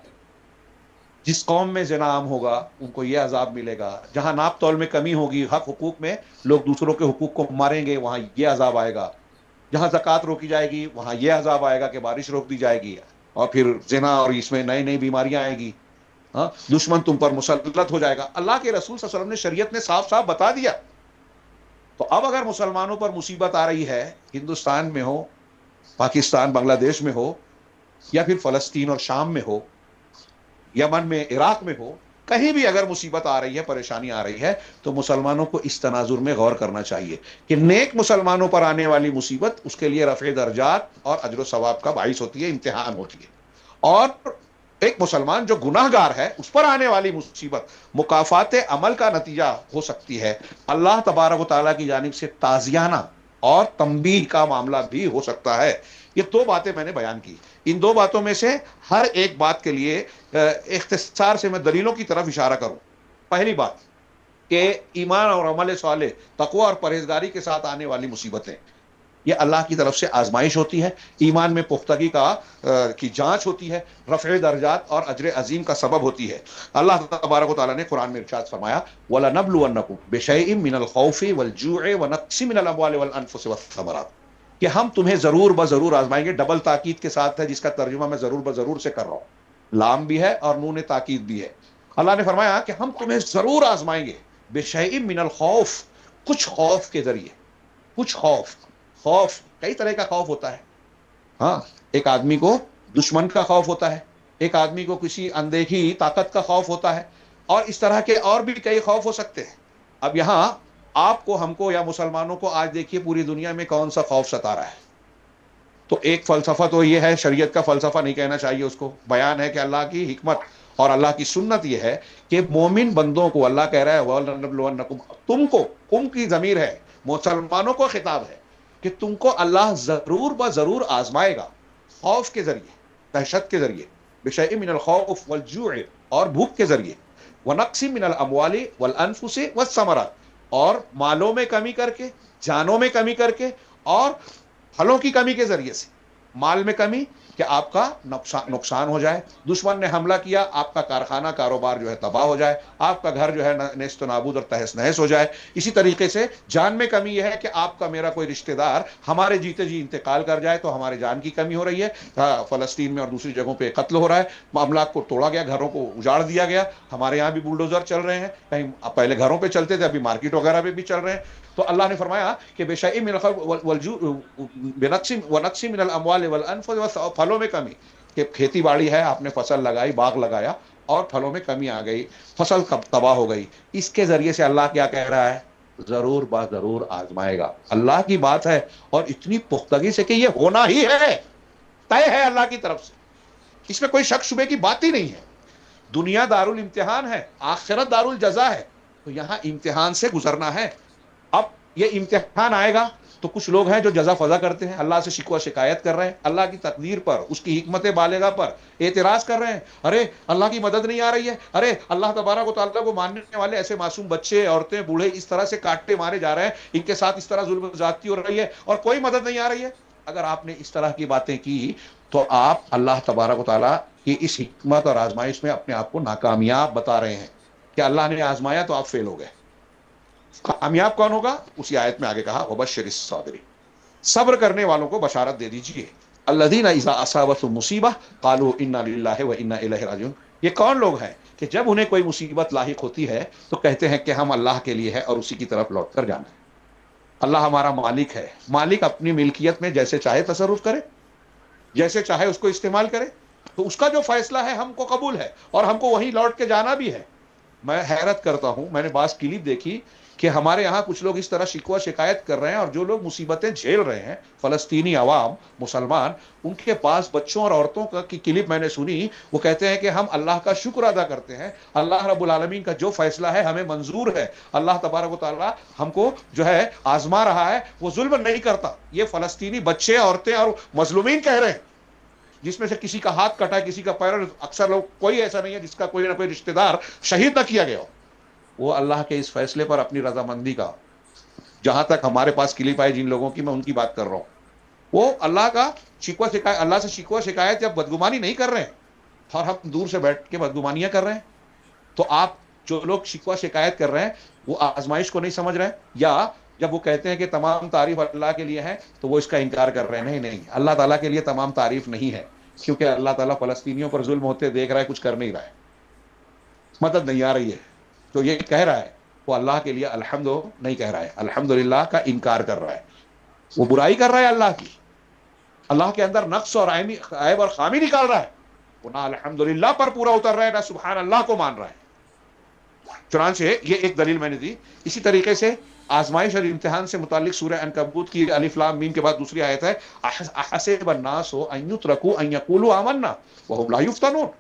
جس قوم میں زنا عام ہوگا ان کو یہ عذاب ملے گا، جہاں ناپ تول میں کمی ہوگی، حق حقوق میں لوگ دوسروں کے حقوق کو ماریں گے، وہاں یہ عذاب آئے گا، جہاں زکوٰۃ روکی جائے گی وہاں یہ عذاب آئے گا کہ بارش روک دی جائے گی، اور پھر زنا اور اس میں نئی بیماریاں آئیں گی. ہاں، دشمن تم پر مسلط ہو جائے گا. اللہ کے رسول صلی اللہ علیہ وسلم نے، شریعت نے صاف صاف بتا دیا. تو اب اگر مسلمانوں پر مصیبت آ رہی ہے، ہندوستان میں ہو، پاکستان بنگلہ دیش میں ہو، یا پھر فلسطین اور شام میں ہو، یمن میں، عراق میں ہو، کہیں بھی اگر مصیبت آ رہی ہے، پریشانی آ رہی ہے تو مسلمانوں کو اس تناظر میں غور کرنا چاہیے کہ نیک مسلمانوں پر آنے والی مصیبت اس کے لیے رفع درجات اور اجر و ثواب کا باعث ہوتی ہے، امتحان ہوتی ہے. اور ایک مسلمان جو گناہ گار ہے اس پر آنے والی مصیبت مکافات عمل کا نتیجہ ہو سکتی ہے، اللہ تبارک و تعالیٰ کی جانب سے تعزیانہ اور تنبیہ کا معاملہ بھی ہو سکتا ہے۔ یہ دو باتیں میں نے بیان کی، ان دو باتوں میں سے ہر ایک بات کے لیے اختصار سے میں دلیلوں کی طرف اشارہ کروں۔ پہلی بات کہ ایمان اور عمل صالح، تقوی اور پرہیزگاری کے ساتھ آنے والی مصیبتیں، یہ اللہ کی طرف سے آزمائش ہوتی ہے، ایمان میں پختگی کی جانچ ہوتی ہے، رفع درجات اور اجر عظیم کا سبب ہوتی ہے۔ اللہ تبارک و تعالیٰ نے قرآن میں ارشاد فرمایا وَلَنَبْلُوَنَّكُمْ بِشَيْءٍ مِّنَ الْخَوْفِ وَالْجُوعِ وَنَقْصٍ مِّنَ الْأَمْوَالِ وَالْأَنفُسِ وَالثَّمَرَاتِ، کہ ہم تمہیں ضرور بضرور آزمائیں گے، ڈبل تاکید کے ساتھ ہے، جس کا ترجمہ میں ضرور بضرور سے کر رہا ہوں، لام بھی ہے اور نون تاکید بھی ہے۔ اللہ نے فرمایا کہ ہم تمہیں ضرور آزمائیں گے، بِشَيْءٍ مِّنَ الْخَوْفِ، کچھ خوف کے ذریعے، کچھ خوف کئی طرح کا خوف ہوتا ہے۔ ہاں، ایک آدمی کو دشمن کا خوف ہوتا ہے، ایک آدمی کو کسی اندیکھی طاقت کا خوف ہوتا ہے، اور اس طرح کے اور بھی کئی خوف ہو سکتے ہیں۔ اب یہاں آپ کو، ہم کو یا مسلمانوں کو آج دیکھیے پوری دنیا میں کون سا خوف ستا رہا ہے۔ تو ایک فلسفہ تو یہ ہے، شریعت کا فلسفہ نہیں کہنا چاہیے اس کو، بیان ہے کہ اللہ کی حکمت اور اللہ کی سنت یہ ہے کہ مومن بندوں کو اللہ کہہ رہا ہے وَلَنَبْلُوَنَّكُمْ، تم کو، کم کی ضمیر ہے، مسلمانوں کو خطاب ہے کہ تم کو اللہ ضرور بضرور آزمائے گا، خوف کے ذریعے، دہشت کے ذریعے، بِشَيْءٍ مِّنَ الْخَوْفِ وَالْجُوعِ، اور بھوک کے ذریعے، وَنَقْصٍ مِّنَ الْأَمْوَالِ وَالْأَنفُسِ وَالثَّمَرَاتِ، اور مالوں میں کمی کر کے، جانوں میں کمی کر کے، اور پھلوں کی کمی کے ذریعے سے۔ مال میں کمی کہ آپ کا نقصان ہو جائے، دشمن نے حملہ کیا، آپ کا کارخانہ کاروبار جو ہے تباہ ہو جائے، آپ کا گھر جو ہے نیست و نابود اور تہس نہس ہو جائے۔ اسی طریقے سے جان میں کمی یہ ہے کہ آپ کا، میرا کوئی رشتہ دار ہمارے جیتے جی انتقال کر جائے تو ہمارے جان کی کمی ہو رہی ہے۔ فلسطین میں اور دوسری جگہوں پہ قتل ہو رہا ہے، املاک کو توڑا گیا، گھروں کو اجاڑ دیا گیا، ہمارے یہاں بھی بلڈوزر چل رہے ہیں، کہیں پہلے گھروں پہ چلتے تھے، ابھی مارکیٹ وغیرہ پہ بھی چل رہے ہیں۔ تو اللہ نے فرمایا کہ بِشَيْءٍ مِّنَ وَنَقْصٍ مِّنَ الْأَمْوَالِ وَالْأَنفُسِ، پھلوں میں کمی، کہ کھیتی باڑی ہے، آپ نے فصل لگائی، باغ لگایا، اور پھلوں میں کمی آ گئی، فصل تباہ ہو گئی، اس کے ذریعے سے اللہ کیا کہہ رہا ہے؟ ضرور ضرور آزمائے گا۔ اللہ کی بات ہے، اور اتنی پختگی سے کہ یہ ہونا ہی ہے، طے ہے اللہ کی طرف سے، اس میں کوئی شک شبے کی بات ہی نہیں ہے۔ دنیا دار الامتحان ہے، آخرت دار الجزا ہے، تو یہاں امتحان سے گزرنا ہے۔ اب یہ امتحان آئے گا تو کچھ لوگ ہیں جو جزا فضا کرتے ہیں، اللہ سے شکوہ شکایت کر رہے ہیں، اللہ کی تقدیر پر، اس کی حکمت بالغہ پر اعتراض کر رہے ہیں، ارے اللہ کی مدد نہیں آ رہی ہے، ارے اللہ تبارک و تعالیٰ کو ماننے والے ایسے معصوم بچے، عورتیں، بوڑھے اس طرح سے کاٹے مارے جا رہے ہیں، ان کے ساتھ اس طرح ظلم و زیادتی ہو رہی ہے، اور کوئی مدد نہیں آ رہی ہے۔ اگر آپ نے اس طرح کی باتیں کی تو آپ اللہ تبارک و تعالیٰ کی اس حکمت اور آزمائش میں اپنے آپ کو ناکامیاب بتا رہے ہیں، کہ اللہ نے آزمایا تو آپ فیل ہو گئے۔ کامیاب کون ہوگا؟ اسی آیت میں آگے کہا وَبَشِّرِ الصَّابِرِينَ، صبر کرنے والوں کو بشارت دے دیجئے۔ الذین اذا اصابتهم مصیبہ قالوا انا للہ وانا الیہ راجعون، یہ کون لوگ ہیں کہ جب انہیں کوئی مصیبت لاحق ہوتی ہے تو کہتے ہیں کہ ہم اللہ کے لیے ہے اور اسی کی طرف لوٹ کر جانا ہے۔ اللہ ہمارا مالک ہے، مالک اپنی ملکیت میں جیسے چاہے تصرف کرے، جیسے چاہے اس کو استعمال کرے، تو اس کا جو فیصلہ ہے ہم کو قبول ہے، اور ہم کو وہیں لوٹ کے جانا بھی ہے۔ میں حیرت کرتا ہوں، میں نے بعض کلپ دیکھی کہ ہمارے یہاں کچھ لوگ اس طرح شکوہ شکایت کر رہے ہیں، اور جو لوگ مصیبتیں جھیل رہے ہیں، فلسطینی عوام، مسلمان، ان کے پاس بچوں اور عورتوں کی کلپ میں نے سنی، وہ کہتے ہیں کہ ہم اللہ کا شکر ادا کرتے ہیں، اللہ رب العالمین کا جو فیصلہ ہے ہمیں منظور ہے، اللہ تبارک و تعالیٰ ہم کو جو ہے آزما رہا ہے، وہ ظلم نہیں کرتا۔ یہ فلسطینی بچے، عورتیں اور مظلومین کہہ رہے ہیں، جس میں سے کسی کا ہاتھ کٹا ہے، کسی کا پیر، اکثر لوگ، کوئی ایسا نہیں ہے جس کا کوئی نہ کوئی رشتہ دار شہید نہ کیا گیا ہو۔ وہ اللہ کے اس فیصلے پر اپنی رضامندی کا، جہاں تک ہمارے پاس کلپ آئی جن لوگوں کی، میں ان کی بات کر رہا ہوں، وہ اللہ کا شکوہ شکایت، اللہ سے شکوہ شکایت یا بدگمانی نہیں کر رہے ہیں، اور ہم دور سے بیٹھ کے بدگمانیاں کر رہے ہیں۔ تو آپ جو لوگ شکوہ شکایت کر رہے ہیں وہ آزمائش کو نہیں سمجھ رہے ہیں، یا جب وہ کہتے ہیں کہ تمام تعریف اللہ کے لیے ہے تو وہ اس کا انکار کر رہے ہیں۔ نہیں، اللہ تعالیٰ کے لیے تمام تعریف نہیں ہے، کیونکہ اللہ تعالیٰ فلسطینیوں پر ظلم ہوتے دیکھ رہا ہے، کچھ کر نہیں رہا ہے، مدد نہیں آ رہی ہے، تو یہ کہہ رہا ہے وہ اللہ کے لیے الحمد نہیں کہہ رہا ہے، الحمدللہ کا انکار کر رہا ہے، وہ برائی کر رہا ہے اللہ کی، اللہ کے اندر نقص اور عیب اور خامی نکال رہا ہے، وہ نہ الحمدللہ پر پورا اتر رہا ہے، نہ سبحان اللہ کو مان رہا ہے۔ چنانچہ یہ ایک دلیل میں نے دی۔ اسی طریقے سے آزمائش اور امتحان سے متعلق سورہ عنکبوت کی الف لام میم کے بعد دوسری آیت ہے احسب الناس ان یترکوا ان یقولوا آمنا وهم لا یفتنون،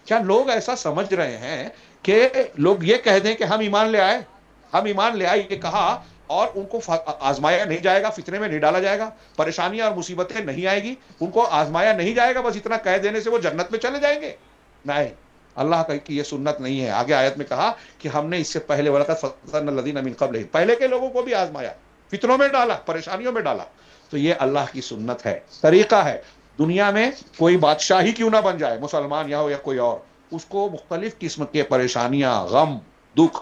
کیا لوگ ایسا سمجھ رہے ہیں کہ لوگ یہ کہہ دیں کہ ہم ایمان لے آئے، ہم ایمان لے آئے، یہ کہا اور ان کو آزمایا نہیں جائے گا، فتنے میں نہیں ڈالا جائے گا، پریشانیاں اور مصیبتیں نہیں آئے گی، ان کو آزمایا نہیں جائے گا، بس اتنا کہہ دینے سے وہ جنت میں چلے جائیں گے؟ نہیں، اللہ کی یہ سنت نہیں ہے۔ آگے آیت میں کہا کہ ہم نے اس سے پہلے وَلَقَدْ فَتَنَّا الَّذِينَ مِن قَبْلِهِمْ، پہلے کے لوگوں کو بھی آزمایا، فتنوں میں ڈالا، پریشانیوں میں ڈالا۔ تو یہ اللہ کی سنت ہے، طریقہ ہے۔ دنیا میں کوئی بادشاہی کیوں نہ بن جائے، مسلمان یا ہو یا کوئی اور، اس کو مختلف قسم کے پریشانیاں، غم، دکھ،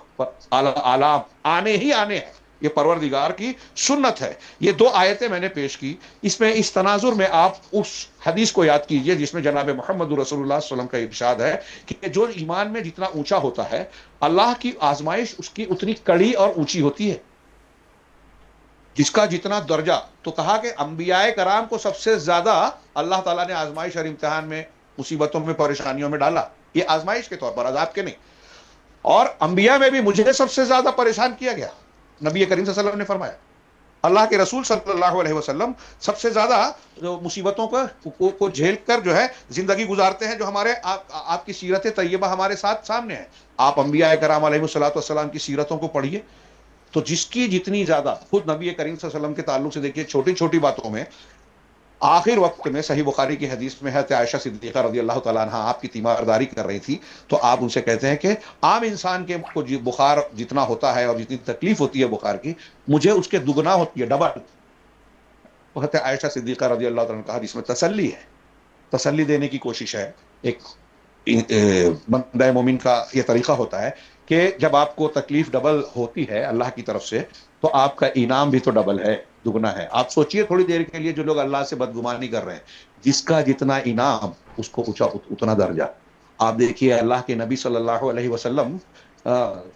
آلام آنے ہی آنے ہیں۔ یہ پروردگار کی سنت ہے۔ یہ دو آیتیں میں نے پیش کی، اس میں اس تناظر میں آپ اس حدیث کو یاد کیجئے جس میں جناب محمد رسول اللہ صلی اللہ علیہ وسلم کا ارشاد ہے کہ جو ایمان میں جتنا اونچا ہوتا ہے، اللہ کی آزمائش اس کی اتنی کڑی اور اونچی ہوتی ہے۔ جس کا جتنا درجہ، تو کہا کہ انبیاء کرام کو سب سے زیادہ اللہ تعالیٰ نے آزمائش اور امتحان میں، مصیبتوں میں، پریشانیوں میں ڈالا، یہ آزمائش کے طور پر، عذاب کے نہیں۔ اور انبیاء میں بھی مجھے سب سے زیادہ پریشان کیا گیا، نبی کریم صلی اللہ علیہ وسلم نے فرمایا۔ اللہ کے رسول صلی اللہ علیہ وسلم سب سے زیادہ مصیبتوں کو جھیل کر جو ہے زندگی گزارتے ہیں، جو ہمارے آپ کی سیرت طیبہ ہمارے ساتھ سامنے ہے۔ آپ انبیاء کرام علیہ الصلوۃ والسلام کی سیرتوں کو پڑھیے، تو جس کی جتنی زیادہ، خود نبی کریم صلی اللہ علیہ وسلم کے تعلق سے دیکھیے، چھوٹی چھوٹی باتوں میں، آخر وقت میں صحیح بخاری کی حدیث میں ہے، عائشہ صدیقہ رضی اللہ تعالیٰ عنہ آپ کی تیمارداری کر رہی تھی، تو آپ ان سے کہتے ہیں کہ عام انسان کے کو بخار جتنا ہوتا ہے اور جتنی تکلیف ہوتی ہے بخار کی، مجھے اس کے دگنا ہوتی ہے، ڈبل۔ وہ کہتے ہیں عائشہ صدیقہ رضی اللہ تعالیٰ عنہ کا حدیث میں تسلی ہے، تسلی دینے کی کوشش ہے۔ ایک بندہ مومن کا یہ طریقہ ہوتا ہے کہ جب آپ کو تکلیف ڈبل ہوتی ہے اللہ کی طرف سے، تو آپ کا انعام بھی تو ڈبل ہے، دگنا ہے۔ آپ سوچئے تھوڑی دیر کے لیے، جو لوگ اللہ سے بدگمانی کر رہے ہیں، جس کا جتنا انعام اس کو اتنا درجہ۔ آپ دیکھیے اللہ کے نبی صلی اللہ علیہ وسلم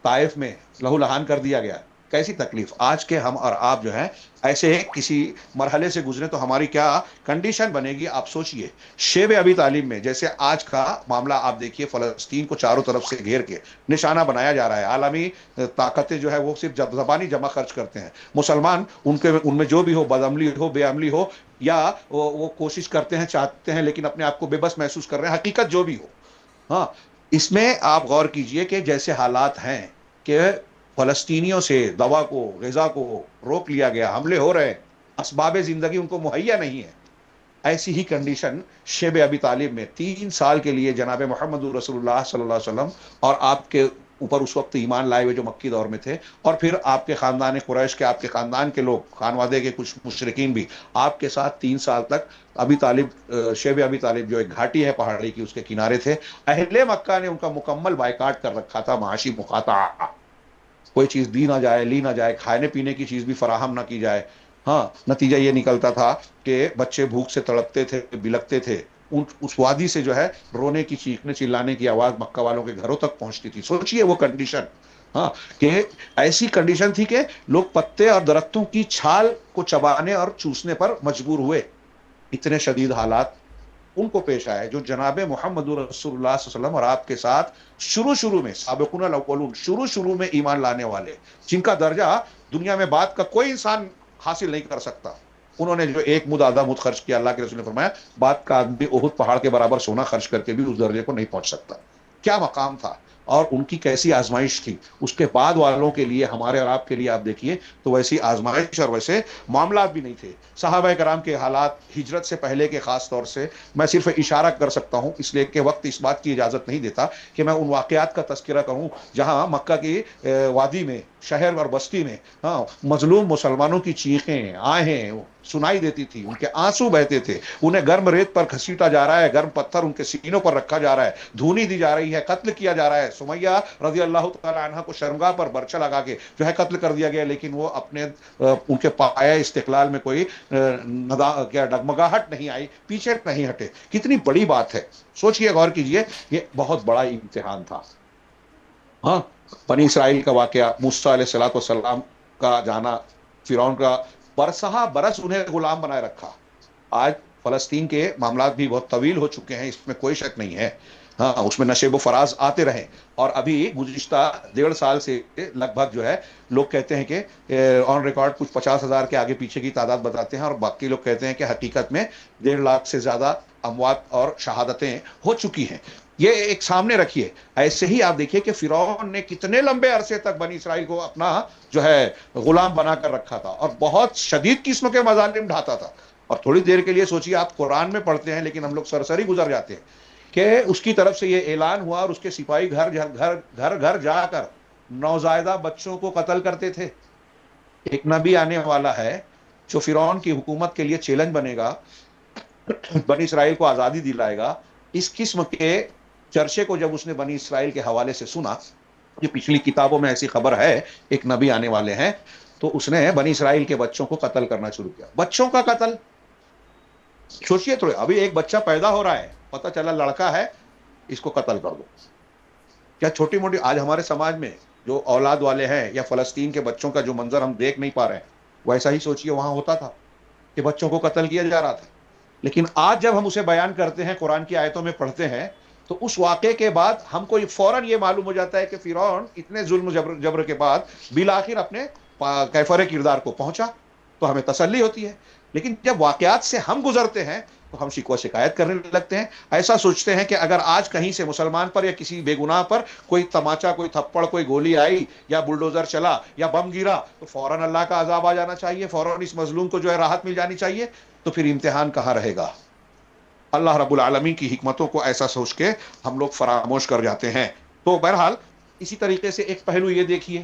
طائف میں لہو لہان کر دیا گیا، کیسی تکلیف۔ آج کے ہم اور آپ جو ہیں ایسے کسی مرحلے سے گزرے تو ہماری کیا کنڈیشن بنے گی، آپ سوچئے۔ شیب ابی طالب میں جیسے آج کا معاملہ آپ دیکھیے، فلسطین کو چاروں طرف سے گھیر کے نشانہ بنایا جا رہا ہے۔ عالمی طاقتیں جو ہے وہ صرف زبانی جمع خرچ کرتے ہیں، مسلمان ان میں جو بھی ہو، بد عملی ہو، بے عملی ہو، یا وہ کوشش کرتے ہیں، چاہتے ہیں، لیکن اپنے آپ کو بے بس محسوس کر رہے ہیں، حقیقت جو بھی ہو۔ ہاں، اس میں آپ غور کیجئے کہ جیسے حالات ہیں کہ فلسطینیوں سے دوا کو، غذا کو روک لیا گیا، حملے ہو رہے ہیں، اسباب زندگی ان کو مہیا نہیں ہے۔ ایسی ہی کنڈیشن شیب ابی طالب میں 3 سال کے لیے جناب محمد رسول اللہ صلی اللہ علیہ وسلم اور آپ کے اوپر اس وقت ایمان لائے ہوئے جو مکی دور میں تھے، اور پھر آپ کے خاندان قریش کے، آپ کے خاندان کے لوگ، خانوادے کے کچھ مشرکین بھی آپ کے ساتھ 3 سال تک ابی طالب، شیب ابی طالب جو ایک گھاٹی ہے پہاڑی کی، اس کے کنارے تھے۔ اہل مکہ نے ان کا مکمل بائیکاٹ کر رکھا تھا، معاشی مقاطعہ، کوئی چیز دی نہ جائے، لی نہ جائے، کھانے پینے کی چیز بھی فراہم نہ کی جائے۔ ہاں، نتیجہ یہ نکلتا تھا کہ بچے بھوک سے تڑپتے تھے، بلکتے تھے، اس وادی سے جو ہے رونے کی، چیخنے چلانے کی آواز مکہ والوں کے گھروں تک پہنچتی تھی۔ سوچئے وہ کنڈیشن، ہاں، کہ ایسی کنڈیشن تھی کہ لوگ پتے اور درختوں کی چھال کو چبانے اور چوسنے پر مجبور ہوئے۔ اتنے شدید حالات ان کو پیش آئے جو جناب محمد رسول اللہ صلی اللہ علیہ وسلم اور آپ کے ساتھ شروع میں سابقون الاولون، شروع میں ایمان لانے والے، جن کا درجہ دنیا میں بعد کا کوئی انسان حاصل نہیں کر سکتا، انہوں نے جو ایک مد آدھا مد خرچ کیا، اللہ کے رسول نے فرمایا بعد کا آدمی احد پہاڑ کے برابر سونا خرچ کر کے بھی اس درجے کو نہیں پہنچ سکتا۔ کیا مقام تھا اور ان کی کیسی آزمائش تھی۔ اس کے بعد والوں کے لیے، ہمارے اور آپ کے لیے آپ دیکھیے تو ویسی آزمائش اور ویسے معاملات بھی نہیں تھے۔ صحابہ کرام کے حالات ہجرت سے پہلے کے، خاص طور سے میں صرف اشارہ کر سکتا ہوں، اس لیے کہ وقت اس بات کی اجازت نہیں دیتا کہ میں ان واقعات کا تذکرہ کروں جہاں مکہ کی وادی میں، شہر اور بستی میں، ہاں، مظلوم مسلمانوں کی چیخیں، آہیں سنائی دیتی تھی، ان کے آنسو بہتے تھے، انہیں گرم ریت پر گھسیٹا جا رہا ہے، گرم پتھر ان کے سینوں پر رکھا جا رہا ہے، دھونی دی جا رہی ہے، قتل کیا جا رہا ہے۔ سمیہ رضی اللہ تعالی عنہ کو شرمگاہ پر برچھا لگا کے جو ہے قتل کر دیا گیا، لیکن وہ اپنے ان کے پایہ استقلال میں کوئی ڈگمگاہٹ نہیں آئی، پیچھے نہیں ہٹے۔ کتنی بڑی بات ہے، سوچئے، غور کیجئے، یہ بہت بڑا امتحان تھا۔ ہاں، بنی اسرائیل کا واقعہ، موسیٰ علیہ الصلوۃ والسلام کا جانا، فرعون کا برسہ برس انہیں غلام بنائے رکھا۔ آج فلسطین کے معاملات بھی بہت طویل ہو چکے ہیں، اس میں کوئی شک نہیں ہے۔ ہاں اس میں نشیب و فراز آتے رہیں. اور ابھی گزشتہ 1.5 سال سے لگ بھگ جو ہے لوگ کہتے ہیں کہ آن ریکارڈ کچھ 50,000 کے آگے پیچھے کی تعداد بتاتے ہیں، اور باقی لوگ کہتے ہیں کہ حقیقت میں 1.5 لاکھ سے زیادہ اموات اور شہادتیں ہو چکی ہیں. یہ ایک سامنے رکھیے. ایسے ہی آپ دیکھیے کہ فرعون نے کتنے لمبے عرصے تک بنی اسرائیل کو اپنا جو ہے غلام بنا کر رکھا تھا، اور بہت شدید قسم کے مظالم ڈھاتا تھا. اور تھوڑی دیر کے لیے سوچیے، آپ قرآن میں پڑھتے ہیں لیکن ہم لوگ سرسری گزر جاتے ہیں کہ اس کی طرف سے یہ اعلان ہوا اور اس کے سپاہی گھر گھر گھر گھر جا کر نوزائیدہ بچوں کو قتل کرتے تھے. ایک نبی آنے والا ہے جو فرعون کی حکومت کے لیے چیلنج بنے گا، بنی اسرائیل کو آزادی دلائے گا. اس قسم کے چرچے کو جب اس نے بنی اسرائیل کے حوالے سے سنا، یہ پچھلی کتابوں میں ایسی خبر ہے ایک نبی آنے والے ہیں، تو اس نے بنی اسرائیل کے بچوں کو قتل کرنا شروع کیا. بچوں کا قتل سوچیے تھوڑے، ابھی ایک بچہ پیدا ہو رہا ہے، پتہ چلا لڑکا ہے، اس کو قتل کر دو. کیا چھوٹی موٹی آج ہمارے سماج میں جو اولاد والے ہیں یا فلسطین کے بچوں کا جو منظر ہم دیکھ نہیں پا رہے ہیں، ویسا ہی سوچیے وہاں ہوتا تھا کہ بچوں کو قتل کیا جا رہا تھا. لیکن آج جب ہم اسے بیان کرتے ہیں، قرآن کی آیتوں میں پڑھتے ہیں، تو اس واقعے کے بعد ہم کو فوراً یہ معلوم ہو جاتا ہے کہ فرعون اتنے ظلم جبر کے بعد بالآخر اپنے کیفر کردار کو پہنچا، تو ہمیں تسلی ہوتی ہے. لیکن جب واقعات سے ہم گزرتے ہیں تو ہم شکوہ شکایت کرنے لگتے ہیں. ایسا سوچتے ہیں کہ اگر آج کہیں سے مسلمان پر یا کسی بے گناہ پر کوئی تماچا، کوئی تھپڑ، کوئی گولی آئی یا بلڈوزر چلا یا بم گرا، تو فوراً اللہ کا عذاب آ جانا چاہیے، فوراً اس مظلوم کو جو ہے راحت مل جانی چاہیے. تو پھر امتحان کہاں رہے گا؟ اللہ رب العالمین کی حکمتوں کو ایسا سوچ کے ہم لوگ فراموش کر جاتے ہیں. تو بہرحال اسی طریقے سے ایک پہلو یہ دیکھیے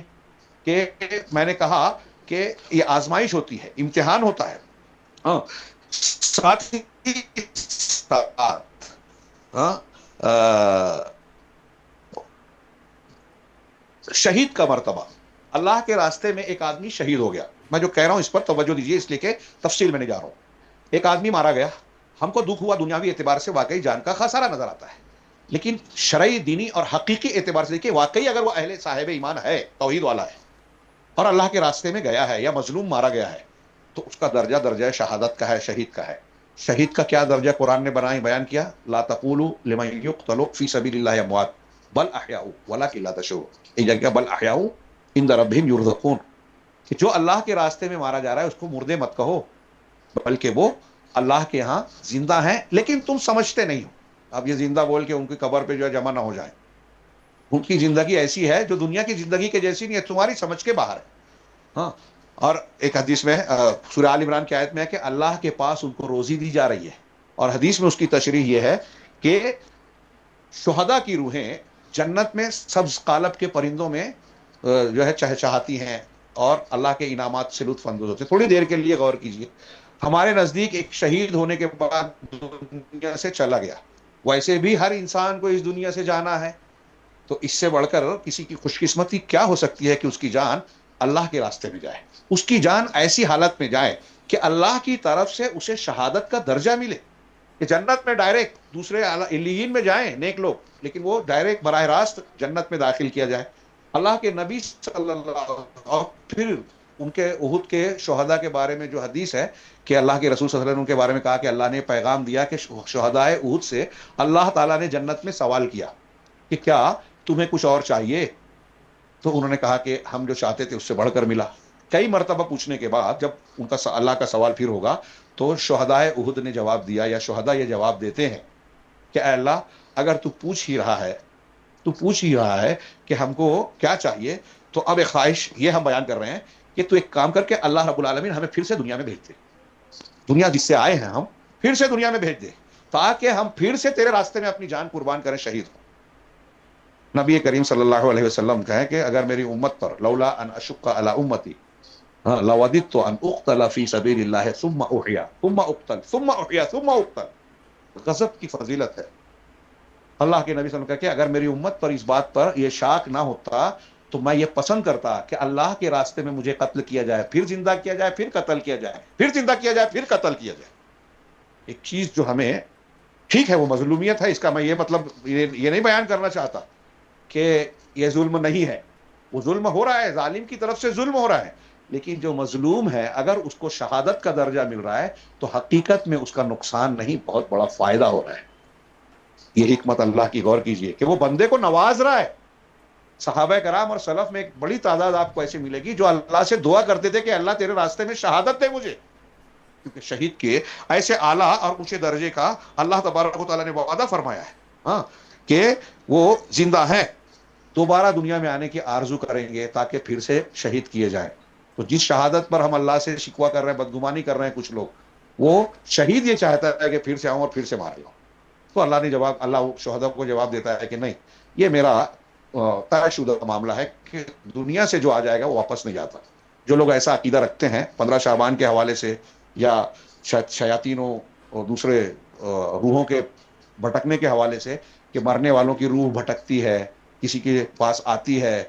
کہ میں نے کہا کہ یہ آزمائش ہوتی ہے، امتحان ہوتا ہے. ہاں، ساتھ ہی ساتھ ہاں شہید کا مرتبہ. اللہ کے راستے میں ایک آدمی شہید ہو گیا. میں جو کہہ رہا ہوں اس پر توجہ دیجیے، اس لیے کہ تفصیل میں نہیں جا رہا ہوں. ایک آدمی مارا گیا، ہم کو دکھ ہوا، دنیاوی اعتبار سے واقعی جان کا خسارہ نظر آتا ہے. لیکن شرعی، دینی اور حقیقی اعتبار سے دیکھیے، واقعی اگر وہ اہل صاحب ایمان ہے، توحید والا ہے، اور اللہ کے راستے میں گیا ہے یا مظلوم مارا گیا ہے، تو اس کا درجہ شہادت کا ہے، شہید کا ہے. شہید کا کیا درجہ قرآن نے بیان کیا؟ لا تقولوا لمن يقتل في سبيل الله اموات بل احیاء ولکن لا تشعرون. ایک جگہ بل احیاء عند ربهم يرزقون، کہ جو اللہ کے راستے میں مارا جا رہا ہے اس کو مردے مت کہو، بلکہ وہ اللہ کے ہاں زندہ ہیں، لیکن تم سمجھتے نہیں ہو. اب یہ زندہ بول کے ان کی قبر پہ جو ہے جمع نہ ہو جائیں. ان کی زندگی ایسی ہے جو دنیا کی زندگی کے جیسی نہیں ہے، تمہاری سمجھ کے باہر ہے. ہاں. اور ایک حدیث میں سورہ آل عمران کی آیت میں ہے کہ اللہ کے پاس ان کو روزی دی جا رہی ہے. اور حدیث میں اس کی تشریح یہ ہے کہ شہداء کی روحیں جنت میں سبز قالب کے پرندوں میں جو ہے چہچہاتی ہیں اور اللہ کے انعامات سے لطف اندوز ہوتے ہیں. تھوڑی دیر کے لیے غور کیجیے، ہمارے نزدیک ایک شہید ہونے کے بعد دنیا سے چلا گیا، ویسے بھی ہر انسان کو اس دنیا سے جانا ہے. تو اس سے بڑھ کر کسی کی خوش قسمتی کیا ہو سکتی ہے کہ اس کی جان اللہ کے راستے میں جائے، اس کی جان ایسی حالت میں جائے کہ اللہ کی طرف سے اسے شہادت کا درجہ ملے، کہ جنت میں ڈائریکٹ دوسرے علیین میں جائیں نیک لوگ، لیکن وہ ڈائریکٹ براہ راست جنت میں داخل کیا جائے. اللہ کے نبی صلی اللہ علیہ وسلم، اور پھر ان کے احد کے شہداء کے بارے میں جو حدیث ہے کہ اللہ کے رسول صلی اللہ علیہ وسلم نے ان کے بارے میں کہا کہ اللہ نے پیغام دیا کہ شہداء احد سے اللہ تعالیٰ نے جنت میں سوال کیا کہ کیا تمہیں کچھ اور چاہیے؟ تو انہوں نے کہا کہ ہم جو چاہتے تھے اس سے بڑھ کر ملا. کئی مرتبہ پوچھنے کے بعد جب ان کا اللہ کا سوال پھر ہوگا، تو شہداء احد نے جواب دیا، یا شہداء یہ جواب دیتے ہیں کہ اے اللہ، اگر تو پوچھ ہی رہا ہے کہ ہم کو کیا چاہیے، تو اب ایک خواہش یہ ہم بیان کر رہے ہیں کہ تو ایک کام کر کے اللہ رب العالمین ہمیں پھر سے دنیا میں بھیج دے، دنیا جس سے آئے ہیں ہم پھر سے دنیا میں بھیج دے، تاکہ ہم پھر سے تیرے راستے میں اپنی جان قربان کریں، شہید ہوں. نبی کریم صلی اللہ علیہ وسلم کہیں کہ اگر میری امت پر لولا ان اشق علی امتی لوددت ان اقتل فی سبیل اللہ ثم احیا ثم اقتل ثم احیا ثم اقتل. غضب کی فضیلت ہے. اللہ کے نبی صلی اللہ علیہ وسلم کہا کہ اگر میری امت پر اس بات پر یہ شاک نہ ہوتا تو میں یہ پسند کرتا کہ اللہ کے راستے میں مجھے قتل کیا جائے، پھر زندہ کیا جائے، پھر قتل کیا جائے، پھر زندہ کیا جائے، پھر قتل کیا جائے. ایک چیز جو ہمیں ٹھیک ہے وہ مظلومیت ہے، اس کا میں یہ مطلب یہ نہیں بیان کرنا چاہتا کہ یہ ظلم نہیں ہے، وہ ظلم ہو رہا ہے، ظالم کی طرف سے ظلم ہو رہا ہے، لیکن جو مظلوم ہے اگر اس کو شہادت کا درجہ مل رہا ہے تو حقیقت میں اس کا نقصان نہیں، بہت بڑا فائدہ ہو رہا ہے. یہ حکمت اللہ کی غور کیجئے کہ وہ بندے کو نواز رہا ہے. صحابہ کرام اور سلف میں ایک بڑی تعداد آپ کو ایسے ملے گی جو اللہ سے دعا کرتے تھے کہ اللہ تیرے راستے میں شہادت دے مجھے، کیونکہ شہید کے ایسے اعلیٰ اور اونچے درجے کا اللہ تبارک و تعالیٰ نے وعدہ فرمایا ہے، ہاں، کہ وہ زندہ ہیں، دوبارہ دنیا میں آنے کی آرزو کریں گے تاکہ پھر سے شہید کیے جائیں. تو جس شہادت پر ہم اللہ سے شکوہ کر رہے ہیں، بدگمانی کر رہے ہیں کچھ لوگ، وہ شہید یہ چاہتا ہے کہ پھر سے آؤں اور پھر سے مارے جاؤں. تو اللہ شہداء کو جواب دیتا ہے کہ نہیں، یہ میرا طے شدہ معاملہ ہے کہ دنیا سے جو آ جائے گا وہ واپس نہیں جاتا. جو لوگ ایسا عقیدہ رکھتے ہیں 15 شعبان کے حوالے سے یا شیاطینوں اور دوسرے روحوں کے بھٹکنے کے حوالے سے کہ مرنے والوں کی روح بھٹکتی ہے، کسی کے پاس آتی ہے،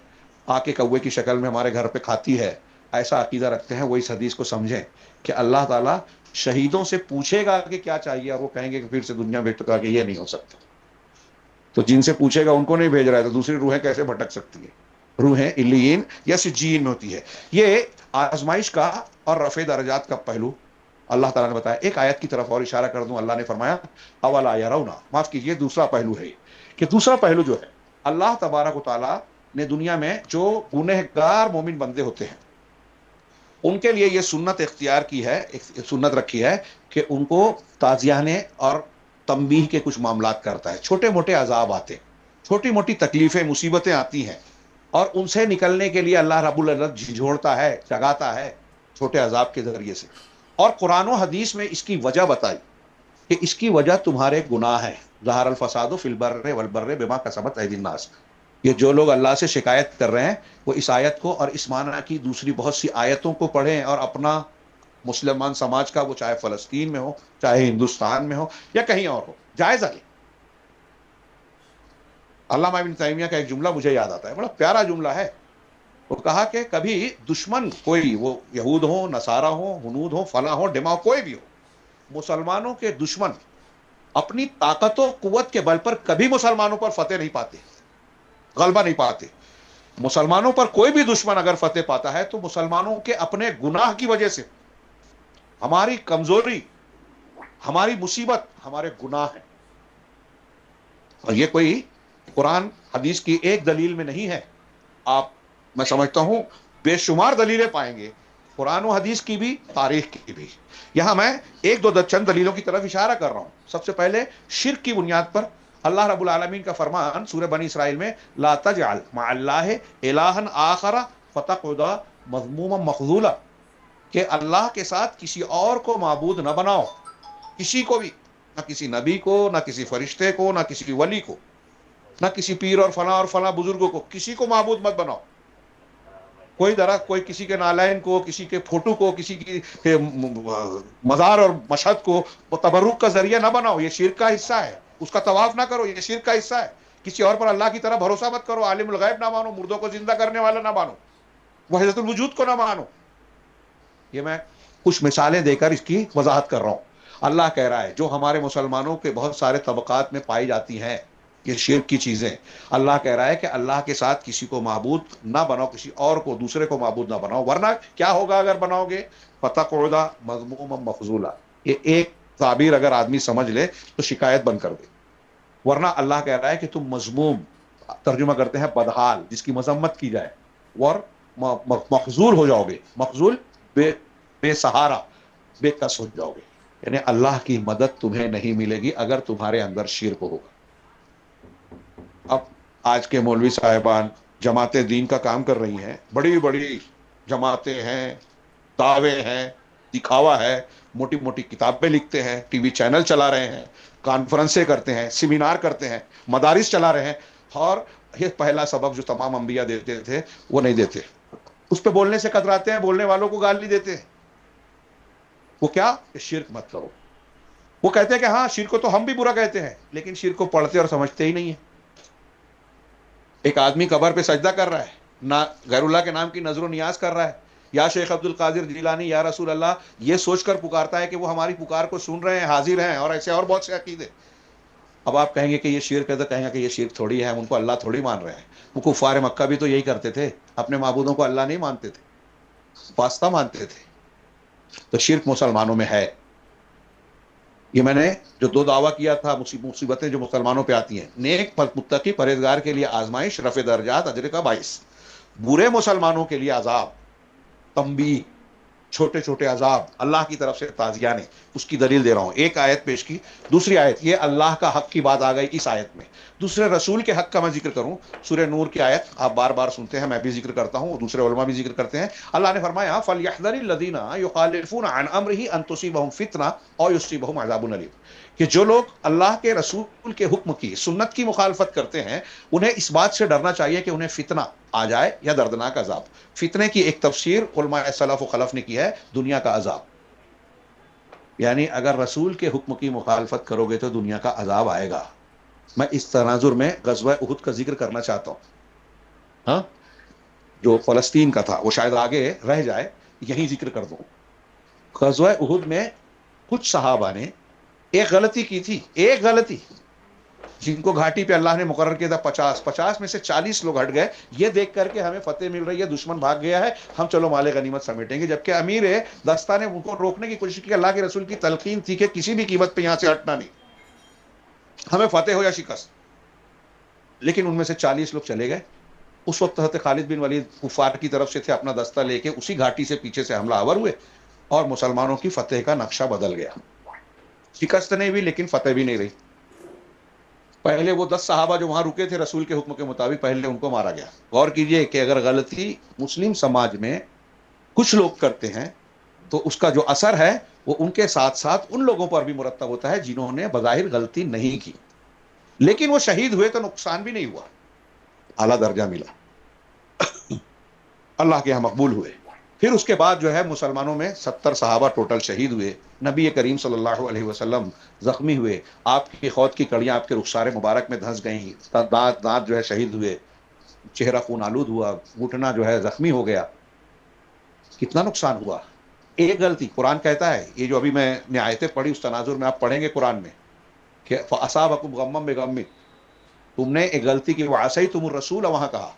آ کے کوے کی شکل میں ہمارے گھر پہ کھاتی ہے، ایسا عقیدہ رکھتے ہیں، وہ اس حدیث کو سمجھیں کہ اللہ تعالیٰ شہیدوں سے پوچھے گا کہ کیا چاہیے، اور وہ کہیں گے کہ پھر سے دنیا میں ٹکا کہ یہ نہیں ہو سکتا. تو جن سے پوچھے گا ان کو نہیں بھیج رہا ہے تو دوسری روحیں کیسے بھٹک سکتی ہیں؟ روحیں علیین یا سجین میں ہوتی ہے. یہ آزمائش کا اور رفع درجات کا پہلو اللہ تعالیٰ نے بتایا. ایک آیت کی طرف اور اشارہ کر دوں، اللہ نے فرمایا اولا یرون، معاف کیجیے دوسرا پہلو ہے کہ دوسرا پہلو جو ہے اللہ تبارک و تعالیٰ نے دنیا میں جو گنہگار مومن بندے ہوتے ہیں ان کے لیے یہ سنت اختیار کی ہے، سنت رکھی ہے کہ ان کو تعزیانے اور تنبیہ کے کچھ معاملات کرتا ہے. چھوٹے موٹے عذاب آتے، چھوٹی موٹی تکلیفیں مصیبتیں آتی ہیں، اور ان سے نکلنے کے لیے اللہ رب العزت جھنجھوڑتا ہے، جگاتا ہے چھوٹے عذاب کے ذریعے سے. اور قرآن و حدیث میں اس کی وجہ بتائی کہ اس کی وجہ تمہارے گناہ ہے. ظہر الفساد فی البر والبر بما کسبت ایدی الناس. یہ جو لوگ اللہ سے شکایت کر رہے ہیں وہ اس آیت کو اور اس معنی کی دوسری بہت سی آیتوں کو پڑھیں اور اپنا مسلمان سماج کا، وہ چاہے فلسطین میں ہو، چاہے ہندوستان میں ہو یا کہیں اور ہو، جائزہ لیں. علامہ ابن تیمیہ کا ایک جملہ مجھے یاد آتا ہے، بڑا پیارا جملہ ہے. وہ کہا کہ کبھی دشمن کوئی، وہ یہود ہوں، نصارہ ہوں، ہنود ہوں، فلاں ہوں، ڈما ہو، کوئی بھی ہو، مسلمانوں کے دشمن اپنی طاقت و قوت کے بل پر کبھی مسلمانوں پر فتح نہیں پاتے، غلبہ نہیں پاتے. مسلمانوں پر کوئی بھی دشمن اگر فتح پاتا ہے تو مسلمانوں کے اپنے گناہ کی وجہ سے. ہماری کمزوری، ہماری مصیبت ہمارے گناہ ہیں. اور یہ کوئی قرآن حدیث کی ایک دلیل میں نہیں ہے. آپ، میں سمجھتا ہوں بے شمار دلیلیں پائیں گے، قرآن و حدیث کی بھی، تاریخ کی بھی. یہاں میں ایک دو چند دلیلوں کی طرف اشارہ کر رہا ہوں. سب سے پہلے شرک کی بنیاد پر اللہ رب العالمین کا فرمان سورہ بنی اسرائیل میں لا تجعل مع اللہ الہا آخر فتقعد مذموما مخذولا، کہ اللہ کے ساتھ کسی اور کو معبود نہ بناؤ، کسی کو بھی، نہ کسی نبی کو، نہ کسی فرشتے کو، نہ کسی ولی کو، نہ کسی پیر اور فلاں بزرگوں کو، کسی کو معبود مت بناؤ. کوئی کسی کے نالین کو، کسی کے فوٹو کو، کسی کی مزار اور مشہد کو تبرک کا ذریعہ نہ بناؤ. یہ شرک کا حصہ ہے. اس کا طواف نہ کرو، یہ شرک کا حصہ ہے. کسی اور پر اللہ کی طرح بھروسہ مت کرو. عالم الغیب نہ مانو، مردوں کو زندہ کرنے والا نہ مانو، وحدت الوجود کو نہ مانو. یہ میں کچھ مثالیں دے کر اس کی وضاحت کر رہا ہوں. اللہ کہہ رہا ہے جو ہمارے مسلمانوں کے بہت سارے طبقات میں پائی جاتی ہیں یہ شرک کی چیزیں، اللہ کہہ رہا ہے کہ اللہ کے ساتھ کسی کو معبود نہ بناؤ، کسی اور کو، دوسرے کو معبود نہ بناؤ، ورنہ کیا ہوگا اگر بناؤ گے؟ فتقعد مذموما مخذولا. یہ ایک تعبیر اگر آدمی سمجھ لے تو شکایت بند کر دے. ورنہ اللہ کہہ رہا ہے کہ تم مذموم، ترجمہ کرتے ہیں بدحال، جس کی مذمت کی جائے، اور مخذول ہو جاؤ گے. مخذول بے سہارا، بے کس ہو جاؤ گے. یعنی اللہ کی مدد تمہیں نہیں ملے گی اگر تمہارے اندر شرک ہوگا. اب آج کے مولوی صاحبان جماعتیں دین کا کام کر رہی ہیں، بڑی بڑی جماعتیں ہیں، دعوے ہیں، دکھاوا ہے، موٹی موٹی کتابیں لکھتے ہیں، ٹی وی چینل چلا رہے ہیں، کانفرنسیں کرتے ہیں، سیمینار کرتے ہیں، مدارس چلا رہے ہیں، اور یہ پہلا سبق جو تمام انبیاء دیتے تھے وہ نہیں دیتے. اس پہ بولنے سے کتراتے ہیں، بولنے والوں کو گالی دیتے ہیں. وہ کیا؟ کہ شرک مت کرو. وہ کہتے ہیں کہ ہاں شرک کو تو ہم بھی برا کہتے ہیں، لیکن شرک کو پڑھتے اور سمجھتے ہی نہیں ہیں. ایک آدمی قبر پہ سجدہ کر رہا ہے، نہ غیر اللہ کے نام کی نظر و نیاز کر رہا ہے، یا شیخ عبد القادر جیلانی، یا رسول اللہ، یہ سوچ کر پکارتا ہے کہ وہ ہماری پکار کو سن رہے ہیں، حاضر ہیں، اور ایسے اور بہت سے عقیدے. اب آپ کہیں گے کہ یہ شرک ہے، تو کہیں گے کہ یہ شرک تھوڑی ہے، ہم ان کو اللہ تھوڑی مان رہے ہیں. وہ کفار مکہ بھی تو یہی کرتے تھے، اپنے معبودوں کو اللہ نہیں مانتے تھے، واسطہ مانتے تھے. تو شرک مسلمانوں میں ہے. یہ میں نے جو دو دعویٰ کیا تھا، مصیبتیں جو مسلمانوں پہ آتی ہیں، نیک متقی پرہیزگار کے لیے آزمائش، رفع درجات، اجر کا باعث، برے مسلمانوں کے لیے عذاب، تنبیہ، چھوٹے چھوٹے عذاب، اللہ کی طرف سے تعزیانے. اس کی دلیل دے رہا ہوں. ایک آیت پیش کی. دوسری آیت، یہ اللہ کا حق کی بات آ گئی اس آیت میں. دوسرے رسول کے حق کا میں ذکر کروں، سورہ نور کی آیت آپ بار بار سنتے ہیں، میں بھی ذکر کرتا ہوں، دوسرے علماء بھی ذکر کرتے ہیں. اللہ نے فرمایا فَلْيَحْذَرِ الَّذِينَ يُخَالِفُونَ عَنْ أَمْرِهِ أَن تُصِيبَهُمْ فِتْنَةٌ أَوْ يُصِيبَهُمْ عَذَابٌ أَلِيمٌ. کہ جو لوگ اللہ کے رسول کے حکم کی، سنت کی مخالفت کرتے ہیں، انہیں اس بات سے ڈرنا چاہیے کہ انہیں فتنہ آ جائے یا دردناک عذاب. فتنے کی ایک تفسیر علماء سلف و خلف نے کی ہے، دنیا کا عذاب. یعنی اگر رسول کے حکم کی مخالفت کرو گے تو دنیا کا عذاب آئے گا. میں اس تناظر میں غزوہ احد کا ذکر کرنا چاہتا ہوں، ہاں، جو فلسطین کا تھا، وہ شاید آگے رہ جائے، یہیں ذکر کر دوں. غزوہ احد میں کچھ صحابہ نے ایک غلطی کی تھی، ایک غلطی، جن کو گھاٹی پہ اللہ نے مقرر کیا تھا 50 میں سے 40 لوگ ہٹ گئے، یہ دیکھ کر کے ہمیں فتح مل رہی ہے، دشمن بھاگ گیا ہے، ہم چلو مال غنیمت سمیٹیں گے. جبکہ امیر دستہ نے ان کو روکنے کی کوشش کی. اللہ کے رسول کی تلقین تھی کہ کسی بھی قیمت پہ یہاں سے ہٹنا نہیں، ہمیں فتح ہو یا شکست. لیکن ان میں سے 40 لوگ چلے گئے. اس وقت حضرت خالد بن ولید کفار کی طرف سے تھے، اپنا دستہ لے کے اسی گھاٹی سے پیچھے سے حملہ آور ہوئے، اور مسلمانوں کی فتح کا نقشہ بدل گیا. شکست نہیں ہوئی لیکن فتح بھی نہیں رہی. پہلے وہ 10 صحابہ جو وہاں رکے تھے رسول کے حکم کے مطابق، پہلے ان کو مارا گیا. غور کیجئے کہ اگر غلطی مسلم سماج میں کچھ لوگ کرتے ہیں تو اس کا جو اثر ہے وہ ان کے ساتھ ساتھ ان لوگوں پر بھی مرتب ہوتا ہے جنہوں نے بظاہر غلطی نہیں کی، لیکن وہ شہید ہوئے تو نقصان بھی نہیں ہوا، اعلیٰ درجہ ملا، اللہ کے یہاں مقبول ہوئے. پھر اس کے بعد جو ہے مسلمانوں میں 70 صحابہ ٹوٹل شہید ہوئے. نبی کریم صلی اللہ علیہ وسلم زخمی ہوئے، آپ کی خود کی کڑیاں آپ کے رخسار مبارک میں دھنس گئیں، دانت جو ہے شہید ہوئے، چہرہ خون آلود ہوا، گھٹنا جو ہے زخمی ہو گیا. کتنا نقصان ہوا. ایک غلطی. قرآن کہتا ہے، یہ جو ابھی میں نے آیتیں پڑھی اس تناظر میں آپ پڑھیں گے قرآن میں، کہ فَأَصَابَكُمْ غَمًّا بِغَمٍّ، تم نے ایک غلطی کی، وَعَصَيْتُمُ الرَّسُولَ، وہاں کہا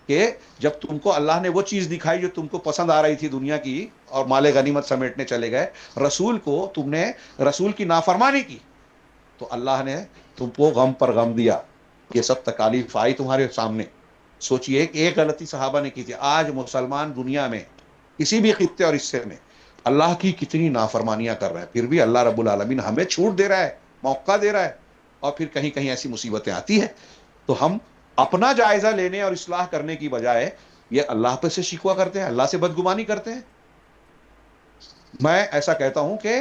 کہ جب تم کو اللہ نے وہ چیز دکھائی جو تم کو پسند آ رہی تھی دنیا کی، اور مال غنیمت سمیٹنے چلے گئے، رسول کو تم نے، رسول کی نافرمانی کی، تو اللہ نے تم کو غم پر غم دیا. یہ سب تکالیف آئی تمہارے سامنے. سوچئے کہ ایک غلطی صحابہ نے کی تھی. آج مسلمان دنیا میں کسی بھی خطے اور حصے میں اللہ کی کتنی نافرمانیاں کر رہے ہیں، پھر بھی اللہ رب العالمین ہمیں چھوٹ دے رہا ہے، موقع دے رہا ہے. اور پھر کہیں کہیں ایسی مصیبتیں آتی ہیں تو ہم اپنا جائزہ لینے اور اصلاح کرنے کی بجائے یہ اللہ پہ سے شکوہ کرتے ہیں، اللہ سے بدگمانی کرتے ہیں. میں ایسا کہتا ہوں کہ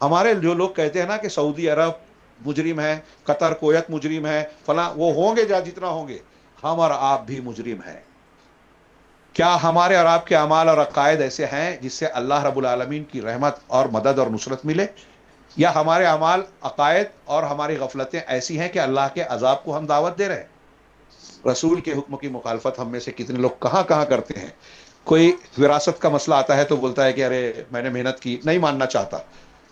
ہمارے جو لوگ کہتے ہیں نا کہ سعودی عرب مجرم ہے، قطر کویت مجرم ہے، فلاں، وہ ہوں گے جتنا ہوں گے، ہم اور آپ بھی مجرم ہیں. کیا ہمارے اور آپ کے اعمال اور عقائد ایسے ہیں جس سے اللہ رب العالمین کی رحمت اور مدد اور نصرت ملے، یا ہمارے اعمال، عقائد اور ہماری غفلتیں ایسی ہیں کہ اللہ کے عذاب کو ہم دعوت دے رہے ہیں؟ رسول کے حکم کی مخالفت ہم میں سے کتنے لوگ کہاں کہاں کرتے ہیں. کوئی وراثت کا مسئلہ آتا ہے تو بولتا ہے کہ ارے میں نے محنت کی، نہیں ماننا چاہتا.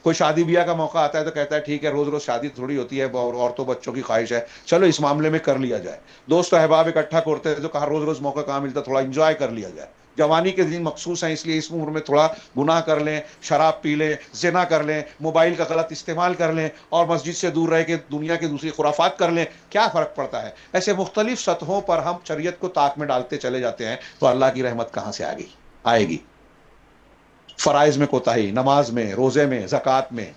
کوئی شادی بیاہ کا موقع آتا ہے تو کہتا ہے ٹھیک ہے، روز روز شادی تھوڑی ہوتی ہے، اور عورتوں بچوں کی خواہش ہے، چلو اس معاملے میں کر لیا جائے. دوست احباب اکٹھا کرتے ہیں تو کہا روز روز موقع کہاں ملتا، تھوڑا انجوائے کر لیا جائے. جوانی کے دن مخصوص ہیں، اس لیے اس عمر میں تھوڑا گناہ کر لیں، شراب پی لیں، زنا کر لیں، موبائل کا غلط استعمال کر لیں، اور مسجد سے دور رہ کے دنیا کی دوسری خرافات کر لیں. کیا فرق پڑتا ہے؟ ایسے مختلف سطحوں پر ہم شریعت کو طاق میں ڈالتے چلے جاتے ہیں تو اللہ کی رحمت کہاں سے آئے گی؟ فرائض میں کوتاہی، نماز میں، روزے میں، زکوٰۃ میں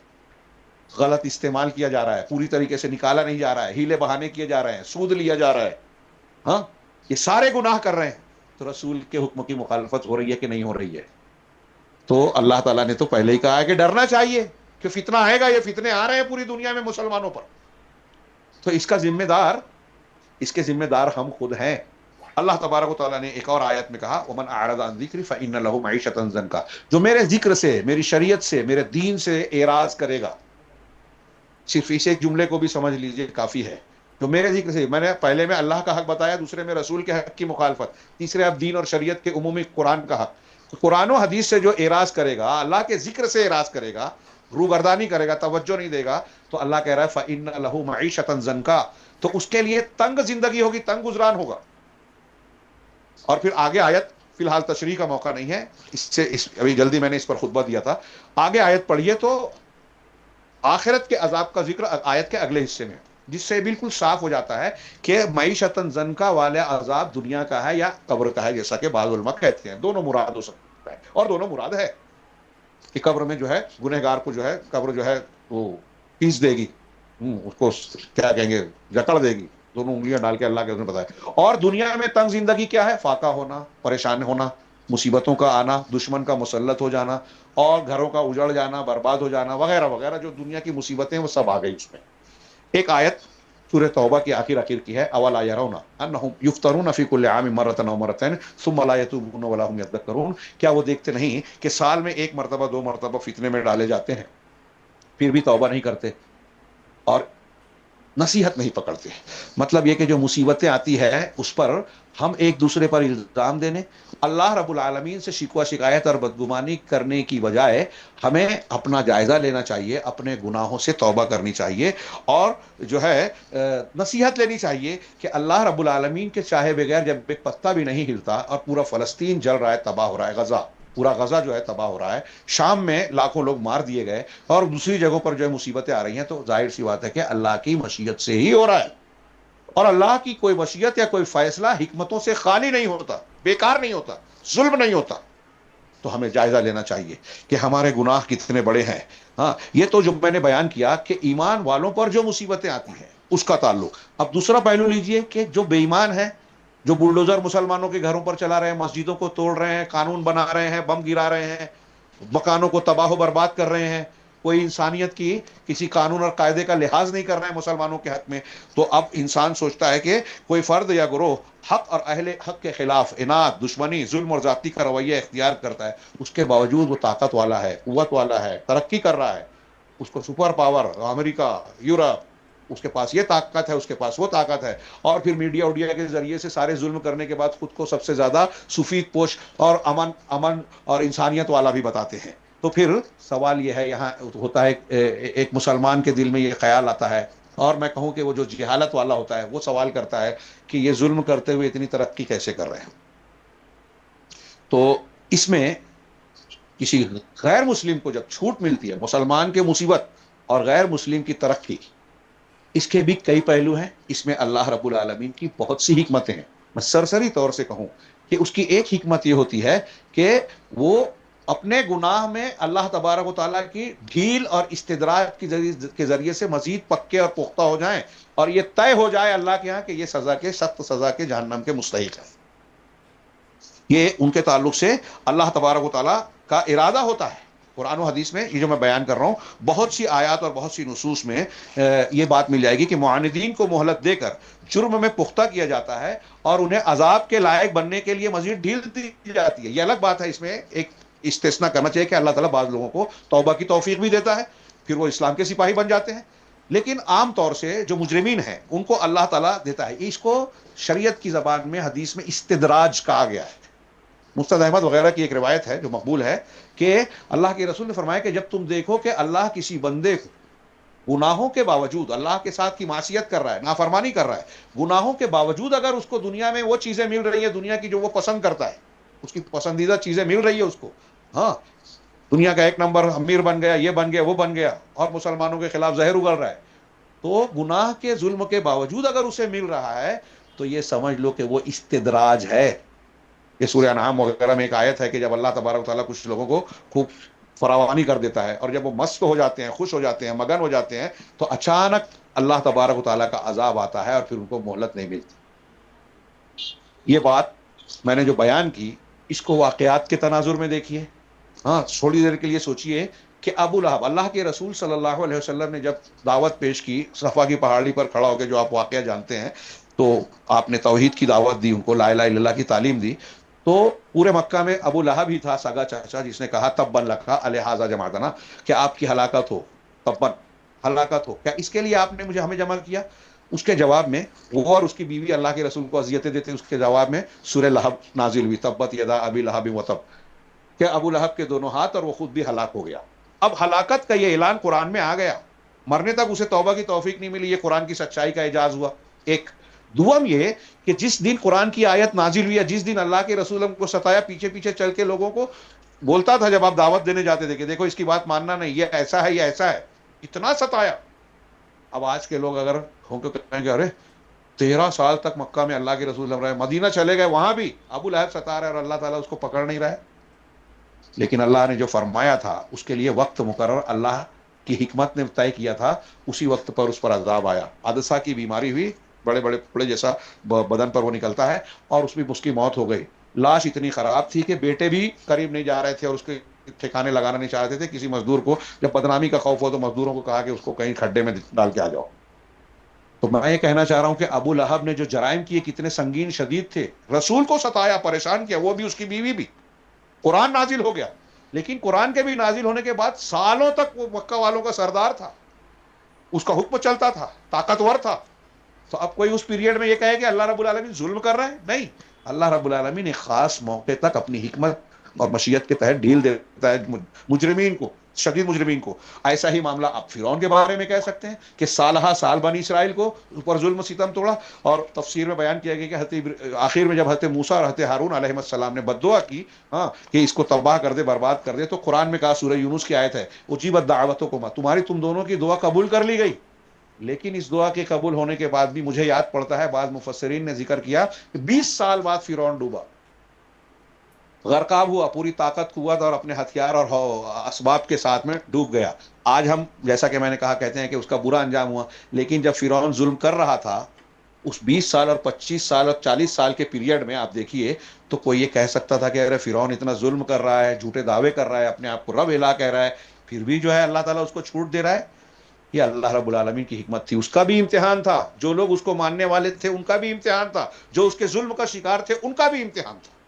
غلط استعمال کیا جا رہا ہے، پوری طریقے سے نکالا نہیں جا رہا ہے، ہیلے بہانے کیے جا رہے ہیں، سود لیا جا رہا ہے، ہاں، یہ سارے گناہ کر رہے ہیں. تو رسول کے حکم کی مخالفت ہو رہی ہے کہ نہیں ہو رہی ہے؟ تو اللہ تعالیٰ نے تو پہلے ہی کہا ہے کہ ڈرنا چاہیے کہ فتنہ آئے گا. یہ فتنے آ رہے ہیں پوری دنیا میں مسلمانوں پر، تو اس کے ذمہ دار ہم خود ہیں. اللہ تبارک و تعالیٰ نے ایک اور آیت میں کہا وَمَنْ أَعْرَضَ عَنْ ذِكْرِي فَإِنَّ لَهُ مَعِيشَةً ضَنْكًا، جو میرے ذکر سے، میری شریعت سے، میرے دین سے اعراض کرے گا. صرف اس ایک جملے کو بھی سمجھ لیجئے کافی ہے. جو میرے ذکر سے، میں نے پہلے میں اللہ کا حق بتایا، دوسرے میں رسول کے حق کی مخالفت، تیسرے اب دین اور شریعت کے عمومی قرآن کا حق. قرآن و حدیث سے جو اعراض کرے گا، اللہ کے ذکر سے اعراض کرے گا، روگردانی کرے گا، توجہ نہیں دے گا، تو اللہ کہہ رہا ہے فَإِنَّ لَهُ مَعِيشَةً ضَنْكًا، تو اس کے لیے تنگ زندگی ہوگی، تنگ گزران ہوگا. اور پھر آگے آیت، فی الحال تشریح کا موقع نہیں ہے، ابھی جلدی میں نے اس پر خطبہ دیا تھا. آگے آیت پڑھیے تو آخرت کے عذاب کا ذکر آیت کے اگلے حصے میں، جس سے بالکل صاف ہو جاتا ہے کہ معیشتاً زنکا والا عذاب دنیا کا ہے یا قبر کا ہے، جیسا کہ بعض علماء کہتے ہیں دونوں مراد ہو سکتا ہے، اور دونوں مراد ہے کہ قبر میں جو ہے گنہگار کو جو ہے قبر جو ہے وہ پیس دے گی، اس کو کیا کہیں گے، جکڑ دے گی، دونوں انگلیاں ڈال کے اللہ کے نے بتایا۔ اور دنیا میں تنگ زندگی کیا ہے؟ فاقہ ہونا، پریشان ہونا، مصیبتوں کا آنا، دشمن کا مسلط ہو جانا، اور گھروں کا اجڑ جانا، برباد ہو جانا وغیرہ وغیرہ، جو دنیا کی مصیبتیں وہ سب آ گئی اس میں۔ ایک آیت سورہ توبہ کی آخر کی ہے، اولا یرون انہم یفترون فی کل عام مرۃ او مرتين ثم لا يتوبون ولا هم يذکرون، کیا وہ دیکھتے نہیں کہ سال میں ایک مرتبہ دو مرتبہ فتنے میں ڈالے جاتے ہیں، پھر بھی توبہ نہیں کرتے اور نصیحت نہیں پکڑتے؟ مطلب یہ کہ جو مصیبتیں آتی ہے اس پر ہم ایک دوسرے پر الزام دینے، اللہ رب العالمین سے شکوہ شکایت اور بدگمانی کرنے کی بجائے ہمیں اپنا جائزہ لینا چاہیے، اپنے گناہوں سے توبہ کرنی چاہیے، اور جو ہے نصیحت لینی چاہیے کہ اللہ رب العالمین کے چاہے بغیر جب ایک پتا بھی نہیں ہلتا اور پورا فلسطین جل رہا ہے، تباہ ہو رہا ہے، غزہ پورا غزہ جو ہے تباہ ہو رہا ہے، شام میں لاکھوں لوگ مار دیے گئے، اور دوسری جگہوں پر جو ہے مصیبتیں آ رہی ہیں، تو ظاہر سی بات ہے کہ اللہ کی مشیت سے ہی ہو رہا ہے، اور اللہ کی کوئی مشیت یا کوئی فیصلہ حکمتوں سے خالی نہیں ہوتا، بیکار نہیں ہوتا، ظلم نہیں ہوتا۔ تو ہمیں جائزہ لینا چاہیے کہ ہمارے گناہ کتنے بڑے ہیں۔ ہاں، یہ تو جو میں نے بیان کیا کہ ایمان والوں پر جو مصیبتیں آتی ہیں اس کا تعلق۔ اب دوسرا پہلو لیجئے کہ جو بے ایمان ہے، جو بلڈوزر مسلمانوں کے گھروں پر چلا رہے ہیں، مسجدوں کو توڑ رہے ہیں، قانون بنا رہے ہیں، بم گرا رہے ہیں، مکانوں کو تباہ و برباد کر رہے ہیں، کوئی انسانیت کی کسی قانون اور قاعدے کا لحاظ نہیں کر رہے ہیں مسلمانوں کے حق میں، تو اب انسان سوچتا ہے کہ کوئی فرد یا گروہ حق اور اہل حق کے خلاف اناد، دشمنی، ظلم اور زیادتی کا رویہ اختیار کرتا ہے، اس کے باوجود وہ طاقت والا ہے، قوت والا ہے، ترقی کر رہا ہے، اس کو سپر پاور امریکہ، یورپ، اس کے پاس یہ طاقت ہے، اس کے پاس وہ طاقت ہے، اور پھر میڈیا وڈیا کے ذریعے سے سارے ظلم کرنے کے بعد خود کو سب سے زیادہ سفید پوش اور امن اور انسانیت والا بھی بتاتے ہیں۔ تو پھر سوال یہ ہے، یہاں ہوتا ہے ایک مسلمان کے دل میں یہ خیال آتا ہے، اور میں کہوں کہ وہ جو جہالت والا ہوتا ہے وہ سوال کرتا ہے کہ یہ ظلم کرتے ہوئے اتنی ترقی کیسے کر رہے ہیں؟ تو اس میں کسی غیر مسلم کو جب چھوٹ ملتی ہے، مسلمان کے مصیبت اور غیر مسلم کی ترقی، اس کے بھی کئی پہلو ہیں، اس میں اللہ رب العالمین کی بہت سی حکمتیں ہیں۔ میں سرسری طور سے کہوں کہ اس کی ایک حکمت یہ ہوتی ہے کہ وہ اپنے گناہ میں اللہ تبارک و تعالیٰ کی ڈھیل اور استدراج کے ذریعے سے مزید پکے اور پختہ ہو جائیں، اور یہ طے ہو جائے اللہ کے ہاں کہ یہ سزا کے، سخت سزا کے، جہنم کے مستحق ہے۔ یہ ان کے تعلق سے اللہ تبارک و تعالیٰ کا ارادہ ہوتا ہے۔ قرآن و حدیث میں یہ جو میں بیان کر رہا ہوں، بہت سی آیات اور بہت سی نصوص میں یہ بات مل جائے گی کہ معاندین کو مہلت دے کر جرم میں پختہ کیا جاتا ہے، اور انہیں عذاب کے لائق بننے کے لیے مزید ڈھیل دی جاتی ہے۔ یہ الگ بات ہے، اس میں ایک استثناء کرنا چاہیے کہ اللہ تعالیٰ بعض لوگوں کو توبہ کی توفیق بھی دیتا ہے، پھر وہ اسلام کے سپاہی بن جاتے ہیں، لیکن عام طور سے جو مجرمین ہیں ان کو اللہ تعالیٰ دیتا ہے۔ اس کو شریعت کی زبان میں، حدیث میں استدراج کہا گیا ہے۔ مستد احمد وغیرہ کی ایک روایت ہے جو مقبول ہے کہ اللہ کے رسول نے فرمایا کہ جب تم دیکھو کہ اللہ کسی بندے کو گناہوں کے باوجود اللہ کے ساتھ کی معصیت کر رہا ہے، نافرمانی کر رہا ہے، گناہوں کے باوجود اگر اس کو دنیا میں وہ چیزیں مل رہی ہیں دنیا کی جو وہ پسند کرتا ہے، اس کی پسندیدہ چیزیں مل رہی ہے اس کو، ہاں، دنیا کا ایک نمبر امیر بن گیا، یہ بن گیا، وہ بن گیا، اور مسلمانوں کے خلاف زہر اگل رہا ہے، تو گناہ کے ظلم کے باوجود اگر اسے مل رہا ہے تو یہ سمجھ لو کہ وہ استدراج ہے۔ یہ سورہ انعام وغیرہ میں ایک آیت ہے کہ جب اللہ تبارک و تعالیٰ کچھ لوگوں کو خوب فراوانی کر دیتا ہے، اور جب وہ مست ہو جاتے ہیں، خوش ہو جاتے ہیں، مگن ہو جاتے ہیں، تو اچانک اللہ تبارک و تعالیٰ کا عذاب آتا ہے اور پھر ان کو مہلت نہیں ملتی۔ یہ بات میں نے جو بیان کی، اس کو واقعات کے تناظر میں دیکھیے۔ ہاں، تھوڑی دیر کے لیے سوچئے کہ ابو لہب، اللہ کے رسول صلی اللہ علیہ وسلم نے جب دعوت پیش کی صفا کی پہاڑی پر کھڑا ہو کے، جو آپ واقعہ جانتے ہیں، تو آپ نے توحید کی دعوت دی، ان کو لا الہ الا اللہ کی تعلیم دی، تو پورے مکہ میں ابو لہب ہی تھا سگا چاچا جس نے کہا تبا لکا الہذا جماعتنا، کہ آپ کی ہلاکت ہو، تبا، ہلاکت ہو، کیا اس کے لیے آپ نے ہمیں جمع کیا؟ اس کے جواب میں وہ اور اس کی بیوی اللہ کے رسول کو اذیتیں دیتے، اس کے جواب میں سورہ لہب نازل ہوئی، تبت یدا ابی لہب وتب، کہ ابو لہب کے دونوں ہاتھ اور وہ خود بھی ہلاک ہو گیا۔ اب ہلاکت کا یہ اعلان قرآن میں آ گیا، مرنے تک اسے توبہ کی توفیق نہیں ملی، یہ قرآن کی سچائی کا اعجاز ہوا۔ ایک دوم یہ کہ جس دن قرآن کی آیت نازل ہوئی، جس دن اللہ کے رسول کو ستایا، پیچھے پیچھے چل کے لوگوں کو بولتا تھا جب آپ دعوت دینے جاتے تھے کہ دیکھو اس کی بات ماننا نہیں، یہ ایسا ہے، یہ ایسا ہے، اتنا ستایا. اب آج کے لوگ اگر ہوں تو کہیں گے ارے 13 سال تک مکہ میں اللہ کے رسول لڑ رہے ہیں, مدینہ چلے گئے وہاں بھی ابو لہب ستا رہا ہے اور اللہ تعالیٰ اس کو پکڑ نہیں رہا ہے. لیکن اللہ نے جو فرمایا تھا اس کے لیے وقت مقرر اللہ کی حکمت نے طے کیا تھا, اسی وقت پر اس پر عذاب آیا. عدسہ کی بیماری ہوئی, بڑے بڑے پھپڑے جیسا بدن پر وہ نکلتا ہے, اور اس میں اس کی موت ہو گئی. لاش اتنی خراب تھی کہ بیٹے بھی قریب نہیں جا رہے تھے اور اس کے ٹھکانے لگانا نہیں چاہتے تھے. کسی مزدور کو جب بدنامی کا خوف ہو تو مزدوروں کو کہا کہ اس کو کہیں کھڈے میں ڈال کے آ جاؤ. تو میں یہ کہنا چاہ رہا ہوں کہ ابو لہب نے جو جرائم کیے کتنے سنگین شدید تھے. رسول کو ستایا, پریشان کیا, وہ بھی اس کی بیوی بھی. قرآن نازل ہو گیا, لیکن قرآن کے بھی نازل ہونے کے بعد سالوں تک وہ مکہ والوں کا سردار تھا, اس کا حکم چلتا تھا, طاقتور تھا. تو اب کوئی اس پیریڈ میں یہ کہے کہ اللہ رب العالمین ظلم کر رہا ہے, نہیں. اللہ رب العالمین ایک خاص موقع تک اپنی حکمت اور مشیت کے تحت ڈھیل دیتا ہے مجرمین کو, شدید مجرمین کو. ایسا ہی معاملہ آپ فرعون کے بارے میں کہہ سکتے ہیں کہ سالہ سال بنی اسرائیل کو اوپر ظلم ستم توڑا. اور تفسیر میں بیان کیا گیا کہ آخر میں جب حضرت موسیٰ اور حضرت ہارون علیہ السلام نے بد دعا کی, ہاں, کہ اس کو تباہ کر دے, برباد کر دے, تو قرآن میں کہا, سورہ یونس کی آیت ہے, اجیبت دعوتکما, تمہاری تم دونوں کی دعا قبول کر لی گئی. لیکن اس دعا کے قبول ہونے کے بعد بھی مجھے یاد پڑتا ہے, بعض مفسرین نے ذکر کیا کہ 20 سال بعد فرعون ڈوبا, غرقاب ہوا, پوری طاقت قوت اور اپنے ہتھیار اور اسباب کے ساتھ میں ڈوب گیا. آج ہم جیسا کہ میں نے کہا کہتے ہیں کہ اس کا برا انجام ہوا, لیکن جب فرعون ظلم کر رہا تھا اس 20 سال اور 25 سال اور 40 سال کے پیریڈ میں آپ دیکھیے, تو کوئی یہ کہہ سکتا تھا کہ ارے فرعون اتنا ظلم کر رہا ہے, جھوٹے دعوے کر رہا ہے, اپنے آپ کو رب الہ کہہ رہا ہے, پھر بھی جو ہے اللہ تعالیٰ اس کو چھوٹ دے رہا ہے. یہ اللہ رب العالمین کی حکمت تھی, اس کا بھی امتحان تھا. جو لوگ اس کو ماننے والے تھے ان کا بھی امتحان تھا, جو اس کے ظلم کا شکار تھے ان کا بھی امتحان تھا.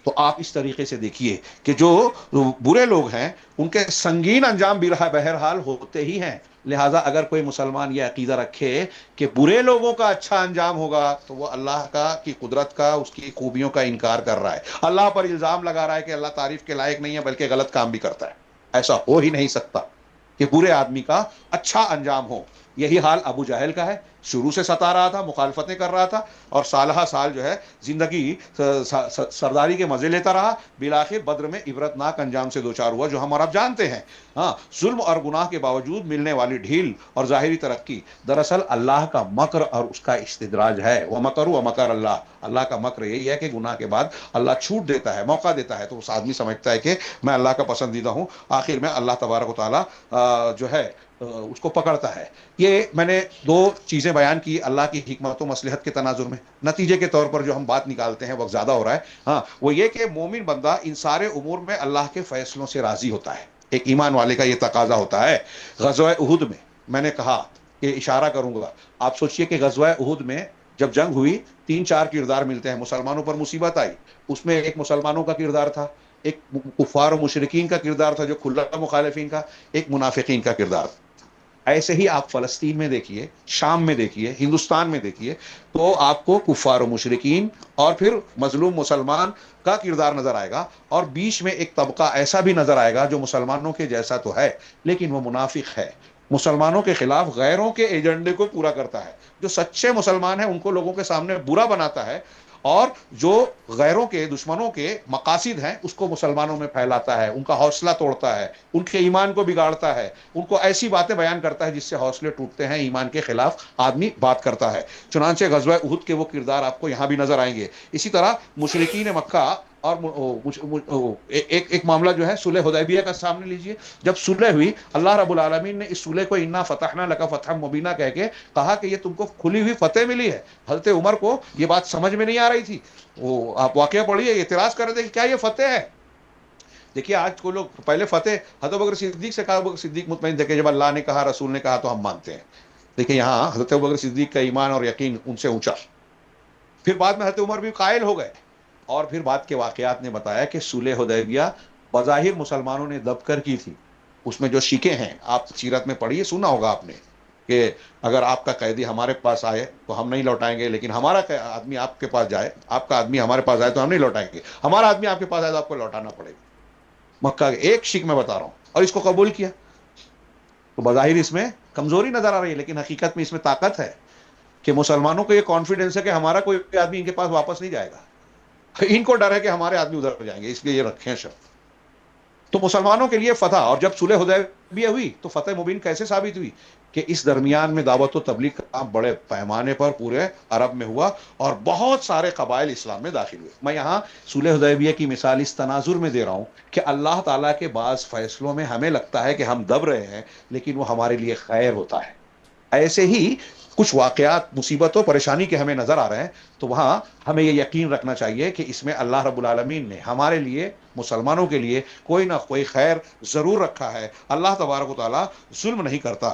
تو آپ اس طریقے سے دیکھیے کہ جو برے لوگ ہیں ان کے سنگین انجام بھی بہرحال ہوتے ہی ہیں. لہٰذا اگر کوئی مسلمان یہ عقیدہ رکھے کہ برے لوگوں کا اچھا انجام ہوگا تو وہ اللہ کی قدرت کا, اس کی خوبیوں کا انکار کر رہا ہے, اللہ پر الزام لگا رہا ہے کہ اللہ تعریف کے لائق نہیں ہے بلکہ غلط کام بھی کرتا ہے. ایسا ہو ہی نہیں سکتا کہ برے آدمی کا اچھا انجام ہو. یہی حال ابو جہل کا ہے, شروع سے ستا رہا تھا, مخالفتیں کر رہا تھا, اور سالہ سال جو ہے زندگی سرداری کے مزے لیتا رہا. بالآخر بدر میں عبرتناک انجام سے دوچار ہوا جو ہم اور آپ جانتے ہیں. ہاں, ظلم اور گناہ کے باوجود ملنے والی ڈھیل اور ظاہری ترقی دراصل اللہ کا مکر اور اس کا استدراج ہے. وَمَكَرُوا وَمَكَرَ اللَّهُ, اللہ کا مکر یہی ہے کہ گناہ کے بعد اللہ چھوٹ دیتا ہے, موقع دیتا ہے, تو اس آدمی سمجھتا ہے کہ میں اللہ کا پسندیدہ ہوں, آخر میں اللہ تبارک و تعالیٰ جو ہے اس کو پکڑتا ہے. یہ میں نے 2 چیزیں بیان کی اللہ کی حکمت و مصلحت کے تناظر میں. نتیجے کے طور پر جو ہم بات نکالتے ہیں, وقت زیادہ ہو رہا ہے, ہاں, وہ یہ کہ مومن بندہ ان سارے امور میں اللہ کے فیصلوں سے راضی ہوتا ہے. ایک ایمان والے کا یہ تقاضا ہوتا ہے. غزوہ احد میں نے کہا کہ اشارہ کروں گا, آپ سوچئے کہ غزوہ احد میں جب جنگ ہوئی 3-4 کردار ملتے ہیں. مسلمانوں پر مصیبت آئی, اس میں ایک مسلمانوں کا کردار تھا, ایک کفار و مشرکین کا کردار تھا جو کھلا مخالفین کا, ایک منافقین کا کردار. ایسے ہی آپ فلسطین میں دیکھیے, شام میں دیکھیے, ہندوستان میں دیکھیے, تو آپ کو کفار و مشرکین اور پھر مظلوم مسلمان کا کردار نظر آئے گا, اور بیچ میں ایک طبقہ ایسا بھی نظر آئے گا جو مسلمانوں کے جیسا تو ہے لیکن وہ منافق ہے, مسلمانوں کے خلاف غیروں کے ایجنڈے کو پورا کرتا ہے. جو سچے مسلمان ہیں ان کو لوگوں کے سامنے برا بناتا ہے, اور جو غیروں کے, دشمنوں کے مقاصد ہیں اس کو مسلمانوں میں پھیلاتا ہے, ان کا حوصلہ توڑتا ہے, ان کے ایمان کو بگاڑتا ہے, ان کو ایسی باتیں بیان کرتا ہے جس سے حوصلے ٹوٹتے ہیں, ایمان کے خلاف آدمی بات کرتا ہے. چنانچہ غزوہ احد کے وہ کردار آپ کو یہاں بھی نظر آئیں گے. اسی طرح مشرکین مکہ اور ایک معاملہ جو ہے صلح حدیبیہ کا سامنے لیجئے. جب صلح ہوئی, اللہ رب العالمین نے اس صلح کو انا فتحنا لک فتحا مبینا کہہ کے کہا کہ یہ تم کو کھلی ہوئی فتح ملی ہے. حضرت عمر کو یہ بات سمجھ میں نہیں آ رہی تھی, وہ آپ واقعہ پڑھیے, اعتراض کر رہے تھے کہ کیا یہ فتح ہے. دیکھیے آج کو لوگ پہلے فتح حضرت بکر صدیق سے کہا, بکر صدیق مطمئن تھے کہ جب اللہ نے کہا, رسول نے کہا تو ہم مانتے ہیں. دیکھیں یہاں حضرت بکر صدیق کا ایمان اور یقین ان سے اونچا. پھر بعد میں حضرت عمر بھی قائل ہو گئے, اور پھر بعد کے واقعات نے بتایا کہ صلح حدیبیہ بظاہر مسلمانوں نے دب کر کی تھی. اس میں جو شکیں ہیں آپ سیرت میں پڑھیے, سنا ہوگا آپ نے کہ اگر آپ کا قیدی ہمارے پاس آئے تو ہم نہیں لوٹائیں گے, لیکن ہمارا آدمی آپ کے پاس جائے, آپ کا آدمی ہمارے پاس آئے تو ہم نہیں لوٹائیں گے, ہمارا آدمی آپ کے پاس آئے تو آپ کو لوٹانا پڑے گا. مکہ کے ایک شک میں بتا رہا ہوں, اور اس کو قبول کیا. تو بظاہر اس میں کمزوری نظر آ رہی ہے, لیکن حقیقت میں اس میں طاقت ہے کہ مسلمانوں کو یہ کانفیڈنس ہے کہ ہمارا کوئی آدمی ان کے پاس واپس نہیں جائے گا. ان کو ڈر ہے کہ ہمارے آدمی ادھر جائیں گے, اس لیے یہ رکھیں شرط. تو مسلمانوں کے لیے فتح، اور جب صلح حدیبیہ ہوئی تو فتح مبین کیسے ثابت ہوئی؟ کہ اس درمیان میں دعوت و تبلیغ کا کام بڑے پیمانے پر پورے عرب میں ہوا اور بہت سارے قبائل اسلام میں داخل ہوئے۔ میں یہاں صلح حدیبیہ کی مثال اس تناظر میں دے رہا ہوں کہ اللہ تعالیٰ کے بعض فیصلوں میں ہمیں لگتا ہے کہ ہم دب رہے ہیں، لیکن وہ ہمارے لیے خیر ہوتا ہے۔ ایسے ہی کچھ واقعات مصیبتوں پریشانی کے ہمیں نظر آ رہے ہیں، تو وہاں ہمیں یہ یقین رکھنا چاہیے کہ اس میں اللہ رب العالمین نے ہمارے لیے، مسلمانوں کے لیے کوئی نہ کوئی خیر ضرور رکھا ہے۔ اللہ تبارک و تعالیٰ ظلم نہیں کرتا۔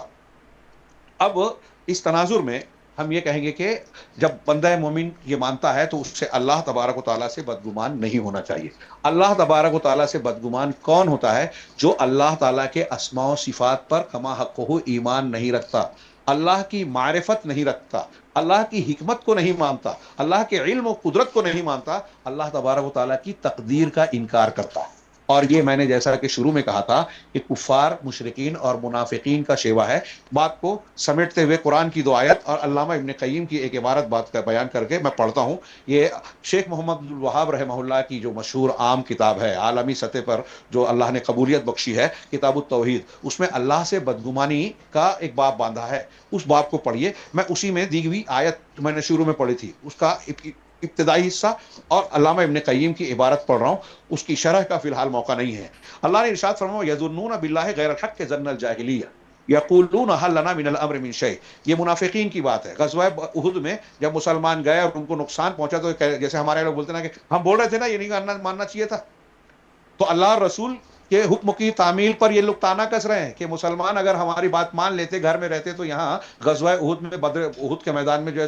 اب اس تناظر میں ہم یہ کہیں گے کہ جب بندہ مومن یہ مانتا ہے تو اس سے اللہ تبارک و تعالیٰ سے بدگمان نہیں ہونا چاہیے۔ اللہ تبارک و تعالیٰ سے بدگمان کون ہوتا ہے؟ جو اللہ تعالیٰ کے اسماء و صفات پر کما حقہ ایمان نہیں رکھتا، اللہ کی معرفت نہیں رکھتا، اللہ کی حکمت کو نہیں مانتا، اللہ کے علم و قدرت کو نہیں مانتا، اللہ تبارک و تعالیٰ کی تقدیر کا انکار کرتا ہے۔ اور یہ میں نے جیسا کہ شروع میں کہا تھا کہ کفار، مشرکین اور منافقین کا شیوا ہے۔ بات کو سمیٹتے ہوئے قرآن کی دو آیت اور علامہ ابن قیم کی ایک عبارت بات کا بیان کر کے میں پڑھتا ہوں۔ یہ شیخ محمد عبد الوہاب رحمہ اللہ کی جو مشہور عام کتاب ہے، عالمی سطح پر جو اللہ نے قبولیت بخشی ہے، کتاب التوحید، اس میں اللہ سے بدگمانی کا ایک باب باندھا ہے۔ اس باب کو پڑھیے۔ میں اسی میں دی ہوئی آیت میں نے شروع میں پڑھی تھی، اس کا ابتدائی حصہ اور علامہ ابن قیم کی عبارت پڑھ رہا ہوں، اس کی شرح کا فی الحال موقع نہیں ہے۔ اللہ نے ارشاد فرمایا یظنون باللہ غیر الحق ظن الجاہلیہ یقولون هل لنا من الامر من شیء۔ یہ منافقین کی بات ہے۔ غزوہ احد میں جب مسلمان گئے اور ان کو نقصان پہنچا تو جیسے ہمارے لوگ بولتے ہیں نا کہ ہم بول رہے تھے نا یہ نہیں ماننا چاہیے تھا، تو اللہ اور رسول کے حکم کی تعمیل پر یہ لوگ تانا کس رہے ہیں کہ مسلمان اگر ہماری بات مان لیتے، گھر میں رہتے، تو یہاں غزوہ احد میں، بدر احد کے میدان میں جو ہے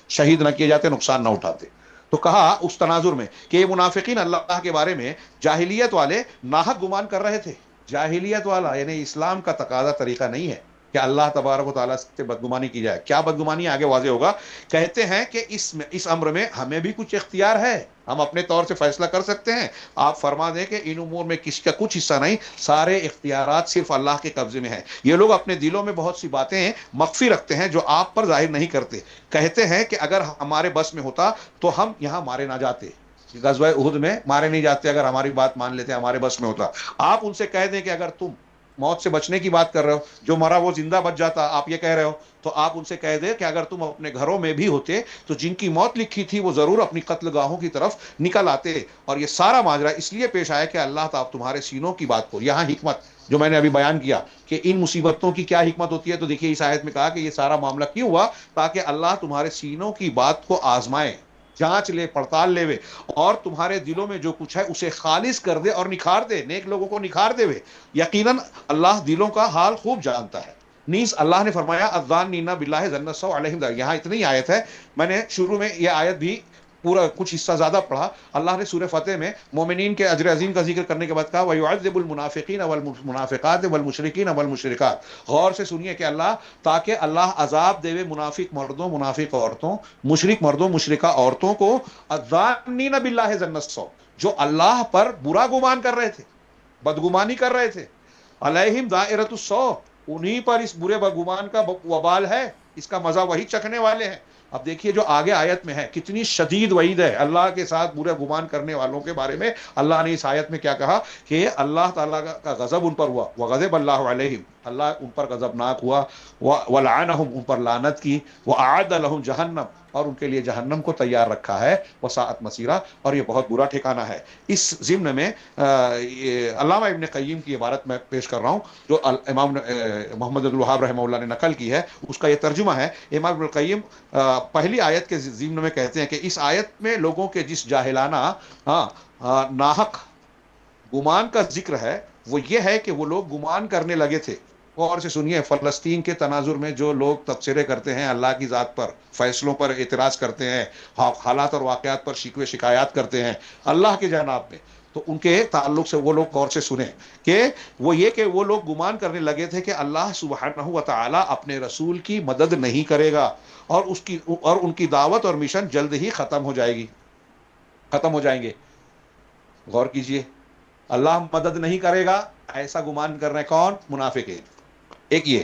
شہید نہ کیے جاتے، نقصان نہ اٹھاتے۔ تو کہا اس تناظر میں کہ یہ منافقین اللہ کے بارے میں جاہلیت والے ناحق گمان کر رہے تھے۔ جاہلیت والا یعنی اسلام کا تقاضا طریقہ نہیں ہے کہ اللہ تبارک و تعالیٰ سے بدگمانی کی جائے۔ کیا بدگمانی آگے واضح ہوگا۔ کہتے ہیں کہ اس امر میں ہمیں بھی کچھ اختیار ہے، ہم اپنے طور سے فیصلہ کر سکتے ہیں۔ آپ فرما دیں کہ ان امور میں کسی کا کچھ حصہ نہیں، سارے اختیارات صرف اللہ کے قبضے میں ہیں۔ یہ لوگ اپنے دلوں میں بہت سی باتیں مخفی رکھتے ہیں جو آپ پر ظاہر نہیں کرتے۔ کہتے ہیں کہ اگر ہمارے بس میں ہوتا تو ہم یہاں مارے نہ جاتے، غزوہ احد میں مارے نہیں جاتے اگر ہماری بات مان لیتے، ہمارے بس میں ہوتا۔ آپ ان سے کہہ دیں کہ اگر تم موت سے بچنے کی بات کر رہے ہو، جو مرا وہ زندہ بچ جاتا، آپ یہ کہہ رہے ہو، تو آپ ان سے کہہ دیں کہ اگر تم اپنے گھروں میں بھی ہوتے تو جن کی موت لکھی تھی وہ ضرور اپنی قتل گاہوں کی طرف نکل آتے۔ اور یہ سارا ماجرا اس لیے پیش آیا کہ اللہ تعالیٰ تمہارے سینوں کی بات کو، یہاں حکمت جو میں نے ابھی بیان کیا کہ ان مصیبتوں کی کیا حکمت ہوتی ہے، تو دیکھیے اس آیت میں کہا کہ یہ سارا معاملہ کیوں ہوا؟ تاکہ اللہ تمہارے سینوں کی بات کو آزمائے، جانچ لے، پڑتال لے وے، اور تمہارے دلوں میں جو کچھ ہے اسے خالص کر دے اور نکھار دے، نیک لوگوں کو نکھار دے وے۔ یقیناً اللہ دلوں کا حال خوب جانتا ہے۔ نیز اللہ نے فرمایا الظانین باللہ ظن السوء علیہم دار۔ یہاں اتنی آیت ہے، میں نے شروع میں یہ آیت بھی پورا کچھ حصہ زیادہ پڑھا۔ اللہ نے سورہ فتح میں مومنین کے اجر عظیم کا ذکر کرنے کے بعد کہا وَيُعَذِّبُ الْمُنَافِقِينَ وَالْمُنَافِقَاتِ وَالْمُشْرِكِينَ وَالْمُشْرِكَاتِ۔ غور سے سنیے کہ تاکہ اللہ عذاب دے منافق مردوں، منافق عورتوں، مشرک مردوں، مشرکہ عورتوں کو، الظانین باللہ ظن السوء، جو اللہ پر برا گمان کر رہے تھے، بدگمانی کر رہے تھے، علیہم دائرۃ السوء، انہی پر اس برے گمان کا وبال ہے، اس کا مزہ وہی چکھنے والے ہیں۔ اب دیکھیے جو آگے آیت میں ہے کتنی شدید وعید ہے اللہ کے ساتھ برے گمان کرنے والوں کے بارے میں۔ اللہ نے اس آیت میں کیا کہا کہ اللہ تعالیٰ کا غضب ان پر ہوا، وغضب اللہ علیہم، اللہ ان پر غضبناک ہوا، ولعنہم، ان پر لعنت کی، وأعد لہم جہنم، اور ان کے لیے جہنم کو تیار رکھا ہے، وساءت مصیرا، اور یہ بہت برا ٹھکانہ ہے۔ اس ضمن میں علامہ ابن قیم کی عبارت میں پیش کر رہا ہوں جو امام محمد عبد الوہاب رحمہ اللہ نے نقل کی ہے، اس کا یہ ترجمہ ہے۔ امام ابن القیم پہلی آیت کے ضمن میں کہتے ہیں کہ اس آیت میں لوگوں کے جس جاہلانہ ناحق گمان کا ذکر ہے وہ یہ ہے کہ وہ لوگ گمان کرنے لگے تھے۔ غور سے سنیے، فلسطین کے تناظر میں جو لوگ تبصرے کرتے ہیں اللہ کی ذات پر، فیصلوں پر اعتراض کرتے ہیں، حالات اور واقعات پر شکوے شکایات کرتے ہیں اللہ کے جناب میں، تو ان کے تعلق سے وہ لوگ غور سے سنیں کہ وہ یہ کہ وہ لوگ گمان کرنے لگے تھے کہ اللہ سبحانہ و تعالی اپنے رسول کی مدد نہیں کرے گا، اور ان کی دعوت اور مشن جلد ہی ختم ہو جائے گی، ختم ہو جائیں گے۔ غور کیجئے، اللہ مدد نہیں کرے گا، ایسا گمان کر رہے ہیں کون؟ منافقین۔ ایک یہ،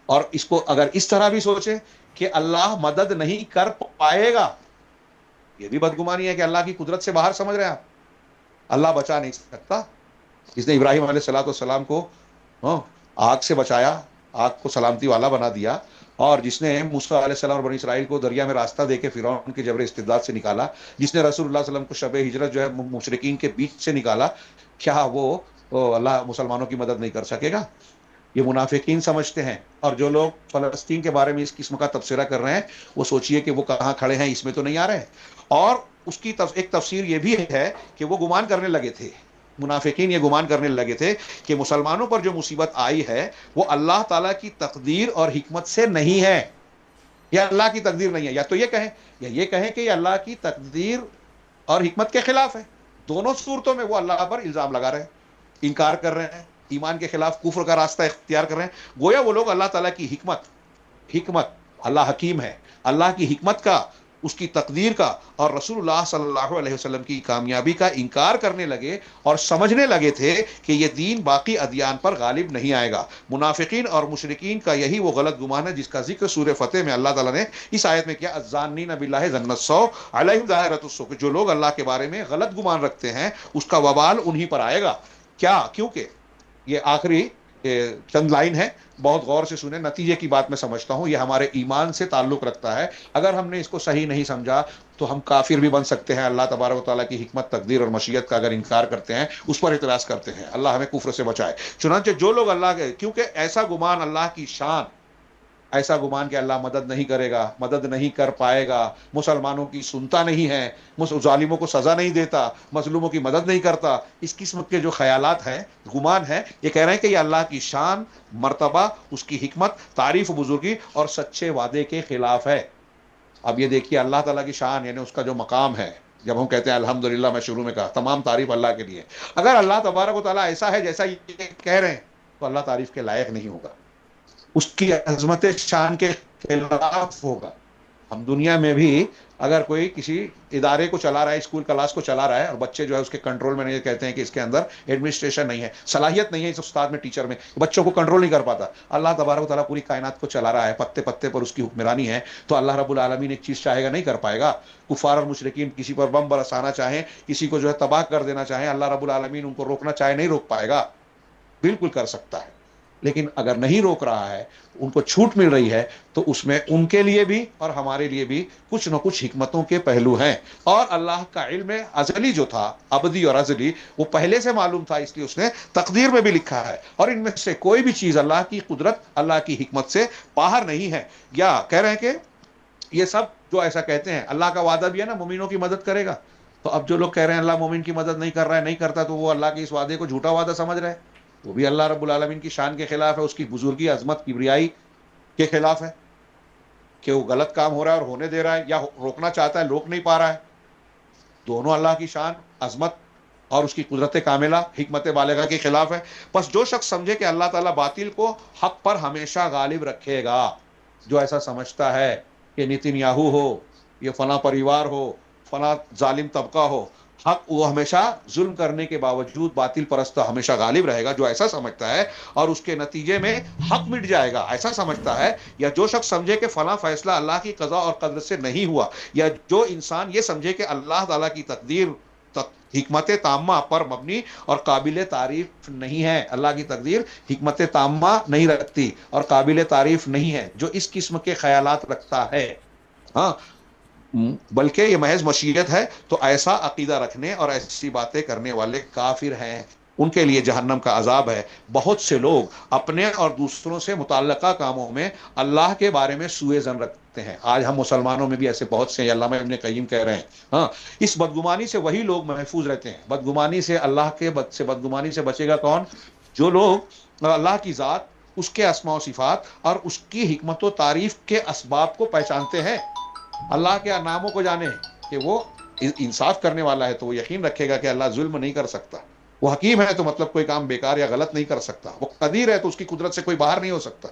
اور اس کو اگر اس طرح بھی سوچیں کہ اللہ مدد نہیں کر پائے گا، یہ بھی بدگمانی ہے کہ اللہ کی قدرت سے باہر سمجھ رہے ہیں آپ، اللہ بچا نہیں سکتا، جس نے ابراہیم علیہ السلام کو آگ سے بچایا، آگ کو سلامتی والا بنا دیا، اور جس نے موسیٰ علیہ السلام اور بنی اسرائیل کو دریا میں راستہ دے کے فرعون کے جبر استبداد سے نکالا، جس نے رسول اللہ صلی اللہ علیہ وسلم کو شب ہجرت جو ہے مشرکین کے بیچ سے نکالا، کیا وہ اللہ مسلمانوں کی مدد نہیں کر سکے گا؟ یہ منافقین سمجھتے ہیں، اور جو لوگ فلسطین کے بارے میں اس قسم کا تبصرہ کر رہے ہیں وہ سوچئے کہ وہ کہاں کھڑے ہیں، اس میں تو نہیں آ رہے ہیں۔ اور اس کی ایک تفسیر یہ بھی ہے کہ وہ گمان کرنے لگے تھے، منافقین یہ گمان کرنے لگے تھے کہ مسلمانوں پر جو مصیبت آئی ہے وہ اللہ تعالیٰ کی تقدیر اور حکمت سے نہیں ہے، یا اللہ کی تقدیر نہیں ہے، یا تو یہ کہیں کہ یہ اللہ کی تقدیر اور حکمت کے خلاف ہے۔ دونوں صورتوں میں وہ اللہ پر الزام لگا رہے ہیں، انکار کر رہے ہیں، ایمان کے خلاف کفر کا راستہ اختیار کر رہے ہیں، گویا وہ لوگ اللہ تعالیٰ کی حکمت، اللہ حکیم ہے، اللہ کی حکمت کا، اس کی تقدیر کا اور رسول اللہ صلی اللہ علیہ وسلم کی کامیابی کا انکار کرنے لگے، اور سمجھنے لگے تھے کہ یہ دین باقی ادیان پر غالب نہیں آئے گا۔ منافقین اور مشرکین کا یہی وہ غلط گمان ہے جس کا ذکر سورہ فتح میں اللہ تعالیٰ نے اس آیت میں کیا، الظانین باللہ ظن السوء علیہم دائرۃ السوء، کہ جو لوگ اللہ کے بارے میں غلط گمان رکھتے ہیں اس کا وبال انہی پر آئے گا۔ کیا؟ کیونکہ یہ آخری چند لائن ہے، بہت غور سے سنیں، نتیجے کی بات میں سمجھتا ہوں، یہ ہمارے ایمان سے تعلق رکھتا ہے۔ اگر ہم نے اس کو صحیح نہیں سمجھا تو ہم کافر بھی بن سکتے ہیں، اللہ تبارک و تعالیٰ کی حکمت، تقدیر اور مشیت کا اگر انکار کرتے ہیں، اس پر اعتراض کرتے ہیں۔ اللہ ہمیں کفر سے بچائے۔ چنانچہ جو لوگ اللہ کے، کیونکہ ایسا گمان اللہ کی شان، ایسا گمان کہ اللہ مدد نہیں کرے گا، مدد نہیں کر پائے گا، مسلمانوں کی سنتا نہیں ہے، ظالموں کو سزا نہیں دیتا، مظلوموں کی مدد نہیں کرتا، اس قسم کے جو خیالات ہیں، گمان ہے، یہ کہہ رہے ہیں کہ یہ اللہ کی شان، مرتبہ، اس کی حکمت، تعریف و بزرگی اور سچے وعدے کے خلاف ہے۔ اب یہ دیکھیے اللہ تعالیٰ کی شان، یعنی اس کا جو مقام ہے، جب ہم کہتے ہیں الحمدللہ، میں شروع میں کہا تمام تعریف اللہ کے لیے، اگر اللہ تبارک و تعالیٰ ایسا ہے جیسا یہ کہہ رہے ہیں تو اللہ تعریف کے لائق نہیں ہوگا، اس کی عظمت شان کے خلاف ہوگا۔ ہم دنیا میں بھی اگر کوئی کسی ادارے کو چلا رہا ہے، اسکول کلاس کو چلا رہا ہے، اور بچے جو ہے اس کے کنٹرول میں نہیں، کہتے ہیں کہ اس کے اندر ایڈمنسٹریشن نہیں ہے، صلاحیت نہیں ہے اس استاد میں، ٹیچر میں، بچوں کو کنٹرول نہیں کر پاتا۔ اللہ تبارک و تعالیٰ پوری کائنات کو چلا رہا ہے، پتے پتے پر اس کی حکمرانی ہے، تو اللہ رب العالمین ایک چیز چاہے گا نہیں کر پائے گا؟ کفار اور مشرکین کسی پر بم برسانا چاہیں، کسی کو جو ہے تباہ کر دینا چاہیں، اللہ رب العالمین ان کو روکنا چاہے نہیں روک پائے گا؟ بالکل کر سکتا ہے، لیکن اگر نہیں روک رہا ہے، ان کو چھوٹ مل رہی ہے، تو اس میں ان کے لیے بھی اور ہمارے لیے بھی کچھ نہ کچھ حکمتوں کے پہلو ہیں۔ اور اللہ کا علم ازلی جو تھا، ابدی اور ازلی، وہ پہلے سے معلوم تھا، اس لیے اس نے تقدیر میں بھی لکھا ہے، اور ان میں سے کوئی بھی چیز اللہ کی قدرت، اللہ کی حکمت سے باہر نہیں ہے۔ یا کہہ رہے ہیں کہ یہ سب جو ایسا کہتے ہیں، اللہ کا وعدہ بھی ہے نا مومنوں کی مدد کرے گا، تو اب جو لوگ کہہ رہے ہیں اللہ مومن کی مدد نہیں کر رہا ہے، نہیں کرتا، تو وہ اللہ کے اس وعدے کو جھوٹا وعدہ سمجھ رہے ہیں، وہ بھی اللہ رب العالمین کی شان کے خلاف ہے، اس کی بزرگی، عظمت، کبریائی کے خلاف ہے، کہ وہ غلط کام ہو رہا ہے اور ہونے دے رہا ہے، یا روکنا چاہتا ہے روک نہیں پا رہا ہے۔ دونوں اللہ کی شان، عظمت اور اس کی قدرت کاملہ، حکمت بالغہ کے خلاف ہے۔ بس جو شخص سمجھے کہ اللہ تعالیٰ باطل کو حق پر ہمیشہ غالب رکھے گا، جو ایسا سمجھتا ہے کہ نتن یاہو ہو، یہ فلاں پریوار ہو، فلاں ظالم طبقہ ہو، حق وہ ہمیشہ ظلم کرنے کے باوجود باطل پرست ہمیشہ غالب رہے گا، جو ایسا سمجھتا ہے، اور اس کے نتیجے میں حق مٹ جائے گا، ایسا سمجھتا ہے، یا جو شخص سمجھے کہ فلاں فیصلہ اللہ کی قضا اور قدر سے نہیں ہوا، یا جو انسان یہ سمجھے کہ اللہ تعالیٰ کی تقدیر حکمت تامہ پر مبنی اور قابل تعریف نہیں ہے، اللہ کی تقدیر حکمت تامہ نہیں رکھتی اور قابل تعریف نہیں ہے، جو اس قسم کے خیالات رکھتا ہے، ہاں، بلکہ یہ محض مشیت ہے، تو ایسا عقیدہ رکھنے اور ایسی باتیں کرنے والے کافر ہیں، ان کے لیے جہنم کا عذاب ہے۔ بہت سے لوگ اپنے اور دوسروں سے متعلقہ کاموں میں اللہ کے بارے میں سوء ظن رکھتے ہیں۔ آج ہم مسلمانوں میں بھی ایسے بہت سے ہیں، علامہ ابن قیم کہہ رہے ہیں، ہاں، اس بدگمانی سے وہی لوگ محفوظ رہتے ہیں۔ بدگمانی سے، اللہ کے بدگمانی سے بچے گا کون؟ جو لوگ اللہ کی ذات، اس کے اسماء و صفات اور اس کی حکمت و تعریف کے اسباب کو پہچانتے ہیں، اللہ کے ناموں کو جانے کہ وہ انصاف کرنے والا ہے، تو وہ یقین رکھے گا کہ اللہ ظلم نہیں کر سکتا، وہ حکیم ہے تو مطلب کوئی کام بیکار یا غلط نہیں کر سکتا، وہ قدیر ہے تو اس کی قدرت سے کوئی باہر نہیں ہو سکتا۔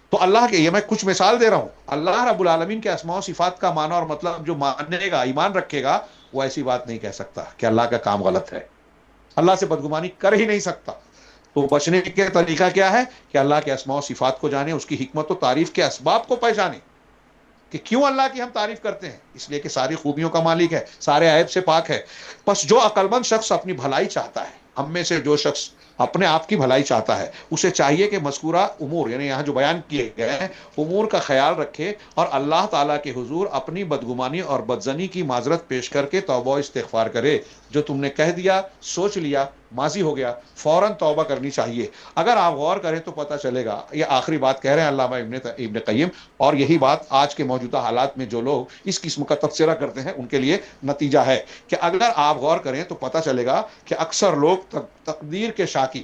تو اللہ کے، یہ میں کچھ مثال دے رہا ہوں، اللہ رب العالمین کے اسماء و صفات کا معنی اور مطلب جو مانے گا، ایمان رکھے گا، وہ ایسی بات نہیں کہہ سکتا کہ اللہ کا کام غلط ہے، اللہ سے بدگمانی کر ہی نہیں سکتا۔ تو بچنے کے طریقہ کیا ہے؟ کہ اللہ کے اسماء و صفات کو جانے، اس کی حکمت و تعریف کے اسباب کو پہچانے، کہ کیوں اللہ کی ہم تعریف کرتے ہیں، اس لیے کہ ساری خوبیوں کا مالک ہے، سارے عیب سے پاک ہے۔ بس جو عقل مند شخص اپنی بھلائی چاہتا ہے، ہم میں سے جو شخص اپنے آپ کی بھلائی چاہتا ہے اسے چاہیے کہ مذکورہ امور یعنی یہاں جو بیان کیے گئے ہیں امور کا خیال رکھے اور اللہ تعالیٰ کے حضور اپنی بدگمانی اور بدزنی کی معذرت پیش کر کے توبہ و استغفار کرے. جو تم نے کہہ دیا، سوچ لیا، ماضی ہو گیا، فوراً توبہ کرنی چاہیے. اگر آپ غور کریں تو پتہ چلے گا، یہ آخری بات کہہ رہے ہیں علامہ ابن قیم، اور یہی بات آج کے موجودہ حالات میں جو لوگ اس قسم کا تبصرہ کرتے ہیں ان کے لیے نتیجہ ہے کہ اگر آپ غور کریں تو پتہ چلے گا کہ اکثر لوگ تقدیر کے شاکی،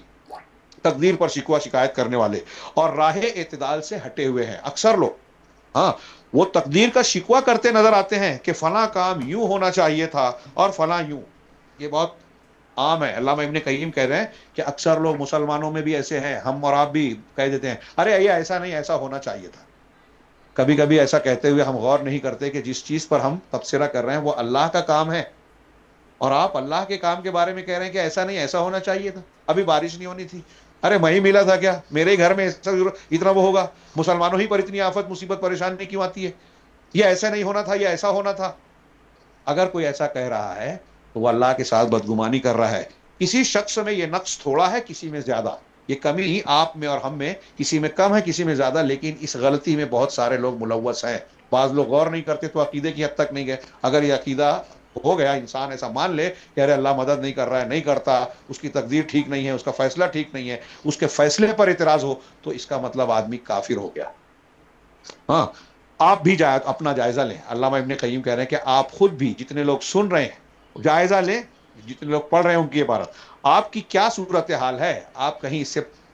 تقدیر پر شکوہ شکایت کرنے والے اور راہ اعتدال سے ہٹے ہوئے ہیں. اکثر لوگ ہاں وہ تقدیر کا شکوہ کرتے نظر آتے ہیں کہ فلاں کام یوں ہونا چاہیے تھا اور فلاں یوں. یہ بہت عام ہے. علامہ ابن قیم کہہ رہے ہیں کہ اکثر لوگ مسلمانوں میں بھی ایسے ہیں، ہم اور آپ بھی کہہ دیتے ہیں ارے یہ ایسا نہیں، ایسا ہونا چاہیے تھا. کبھی کبھی ایسا کہتے ہوئے ہم غور نہیں کرتے کہ جس چیز پر ہم تبصرہ کر رہے ہیں وہ اللہ کا کام ہے، اور آپ اللہ کے کام کے بارے میں کہہ رہے ہیں کہ ایسا نہیں، ایسا ہونا چاہیے تھا. ابھی بارش نہیں ہونی تھی، ارے میں ہی ملا تھا کیا، میرے ہی گھر میں اتنا وہ ہوگا، مسلمانوں ہی پر اتنی آفت مصیبت پریشانی کیوں آتی ہے، یہ ایسا نہیں ہونا تھا، یہ ایسا ہونا تھا. اگر کوئی ایسا کہہ رہا ہے تو وہ اللہ کے ساتھ بدگمانی کر رہا ہے. کسی شخص میں یہ نقص تھوڑا ہے، کسی میں زیادہ. یہ کمی آپ میں اور ہم میں کسی میں کم ہے، کسی میں زیادہ، لیکن اس غلطی میں بہت سارے لوگ ملوث ہیں. بعض لوگ غور نہیں کرتے تو عقیدے کی حد تک نہیں گئے. اگر یہ عقیدہ ہو گیا، انسان ایسا مان لے کہ ارے اللہ مدد نہیں کر رہا ہے، نہیں کرتا، اس کی تقدیر ٹھیک نہیں ہے، اس کا فیصلہ ٹھیک نہیں ہے، اس کے فیصلے پر اعتراض ہو، تو اس کا مطلب آدمی کافر ہو گیا. ہاں، آپ بھی اپنا جائزہ لیں. علامہ ابن قیم کہہ رہے ہیں کہ آپ خود بھی، جتنے لوگ سن رہے ہیں جائزہ لیں، جتنے لوگ پڑھ رہے ہیں ان کی عبارت، آپ کی کیا صورت حال ہے. آپ کہیں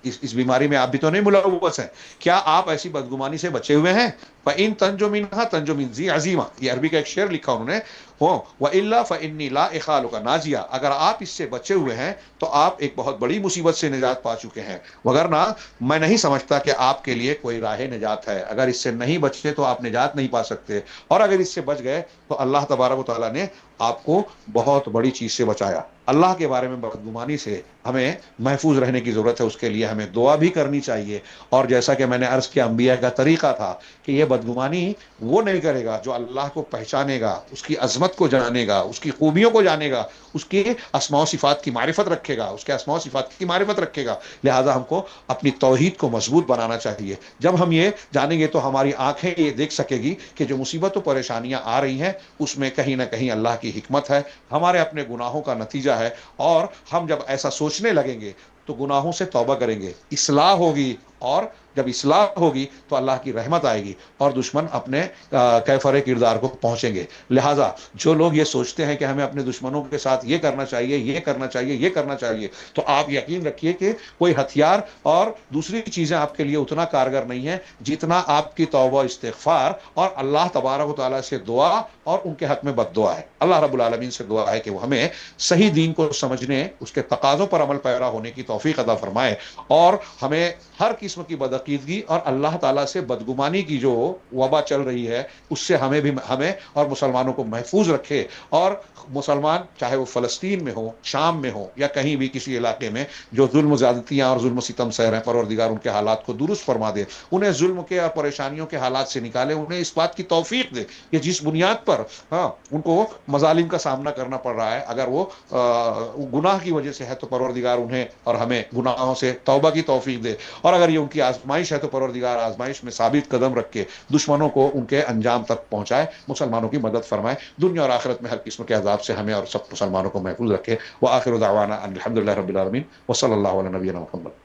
اس بیماری میں آپ بھی تو نہیں ملوث ہیں؟ کیا آپ ایسی بدگمانی سے بچے ہوئے ہیں؟ فَإِن تَنْجُ مِنْهَا تَنْجُ مِنْ ذِي عَزِيمَةٍ، یہ عربی کا ایک شعر لکھا انہوں نے. وَإِلَّا فَإِنِّي لَا إِخَالُكَ نَاجِيًا، اگر آپ اس سے بچے ہوئے ہیں تو آپ ایک بہت بڑی مصیبت سے نجات پا چکے ہیں، وگرنہ میں نہیں سمجھتا کہ آپ کے لیے کوئی راہ نجات ہے. اگر اس سے نہیں بچتے تو آپ نجات نہیں پا سکتے، اور اگر اس سے بچ گئے تو اللہ تبارک و تعالیٰ نے آپ کو بہت بڑی چیز سے بچایا. اللہ کے بارے میں بدگمانی سے ہمیں محفوظ رہنے کی ضرورت ہے. اس کے لیے ہمیں دعا بھی کرنی چاہیے، اور جیسا کہ میں نے عرض کیا انبیاء کا طریقہ تھا کہ یہ بدگمانی وہ نہیں کرے گا جو اللہ کو پہچانے گا، اس کی عظمت کو جانے گا، اس کی خوبیوں کو جانے گا، اس کے اسماء و صفات کی معرفت رکھے گا، اس کے اسماء و صفات کی معرفت رکھے گا. لہذا ہم کو اپنی توحید کو مضبوط بنانا چاہیے. جب ہم یہ جانیں گے تو ہماری آنکھیں یہ دیکھ سکے گی کہ جو مصیبت و پریشانیاں آ رہی ہیں اس میں کہیں نہ کہیں اللہ کی حکمت ہے، ہمارے اپنے گناہوں کا نتیجہ ہے. اور ہم جب ایسا سوچنے لگیں گے تو گناہوں سے توبہ کریں گے، اصلاح ہوگی، اور جب اصلاح ہوگی تو اللہ کی رحمت آئے گی اور دشمن اپنے کیفر کردار کو پہنچیں گے. لہٰذا جو لوگ یہ سوچتے ہیں کہ ہمیں اپنے دشمنوں کے ساتھ یہ کرنا چاہیے، یہ کرنا چاہیے، یہ کرنا چاہیے، تو آپ یقین رکھیے کہ کوئی ہتھیار اور دوسری چیزیں آپ کے لیے اتنا کارگر نہیں ہیں جتنا آپ کی توبہ استغفار اور اللہ تبارک و تعالیٰ سے دعا اور ان کے حق میں بد دعا ہے. اللہ رب العالمین سے دعا ہے کہ وہ ہمیں صحیح دین کو سمجھنے، اس کے تقاضوں پر عمل پیرا ہونے کی توفیق عطا فرمائے، اور ہمیں ہر قسم کی بدعقیدگی اور اللہ تعالیٰ سے بدگمانی کی جو وبا چل رہی ہے اس سے ہمیں اور مسلمانوں کو محفوظ رکھے. اور مسلمان چاہے وہ فلسطین میں ہو، شام میں ہو، یا کہیں بھی کسی علاقے میں جو ظلم و زیادتیاں اور ظلم و ستم سہ رہے ہیں، پروردگار ان کے حالات کو درست فرما دے، انہیں ظلم کے اور پریشانیوں کے حالات سے نکالے، انہیں اس بات کی توفیق دے کہ جس بنیاد پر ان کو مظالم کا سامنا کرنا پڑ رہا ہے، اگر وہ گناہ کی وجہ سے ہے تو پروردگار انہیں اور ہمیں گناہوں سے توبہ کی توفیق دے، اور اگر یہ ان کی آزمائش ہے تو پروردگار آزمائش میں ثابت قدم رکھ کے دشمنوں کو ان کے انجام تک پہنچائے، مسلمانوں کی مدد فرمائے، دنیا اور آخرت میں ہر قسم کے عذاب سے ہمیں اور سب مسلمانوں کو محفوظ رکھے. وآخر دعوانا ان الحمد للہ رب العالمین وصلی اللہ علی نبینا محمد.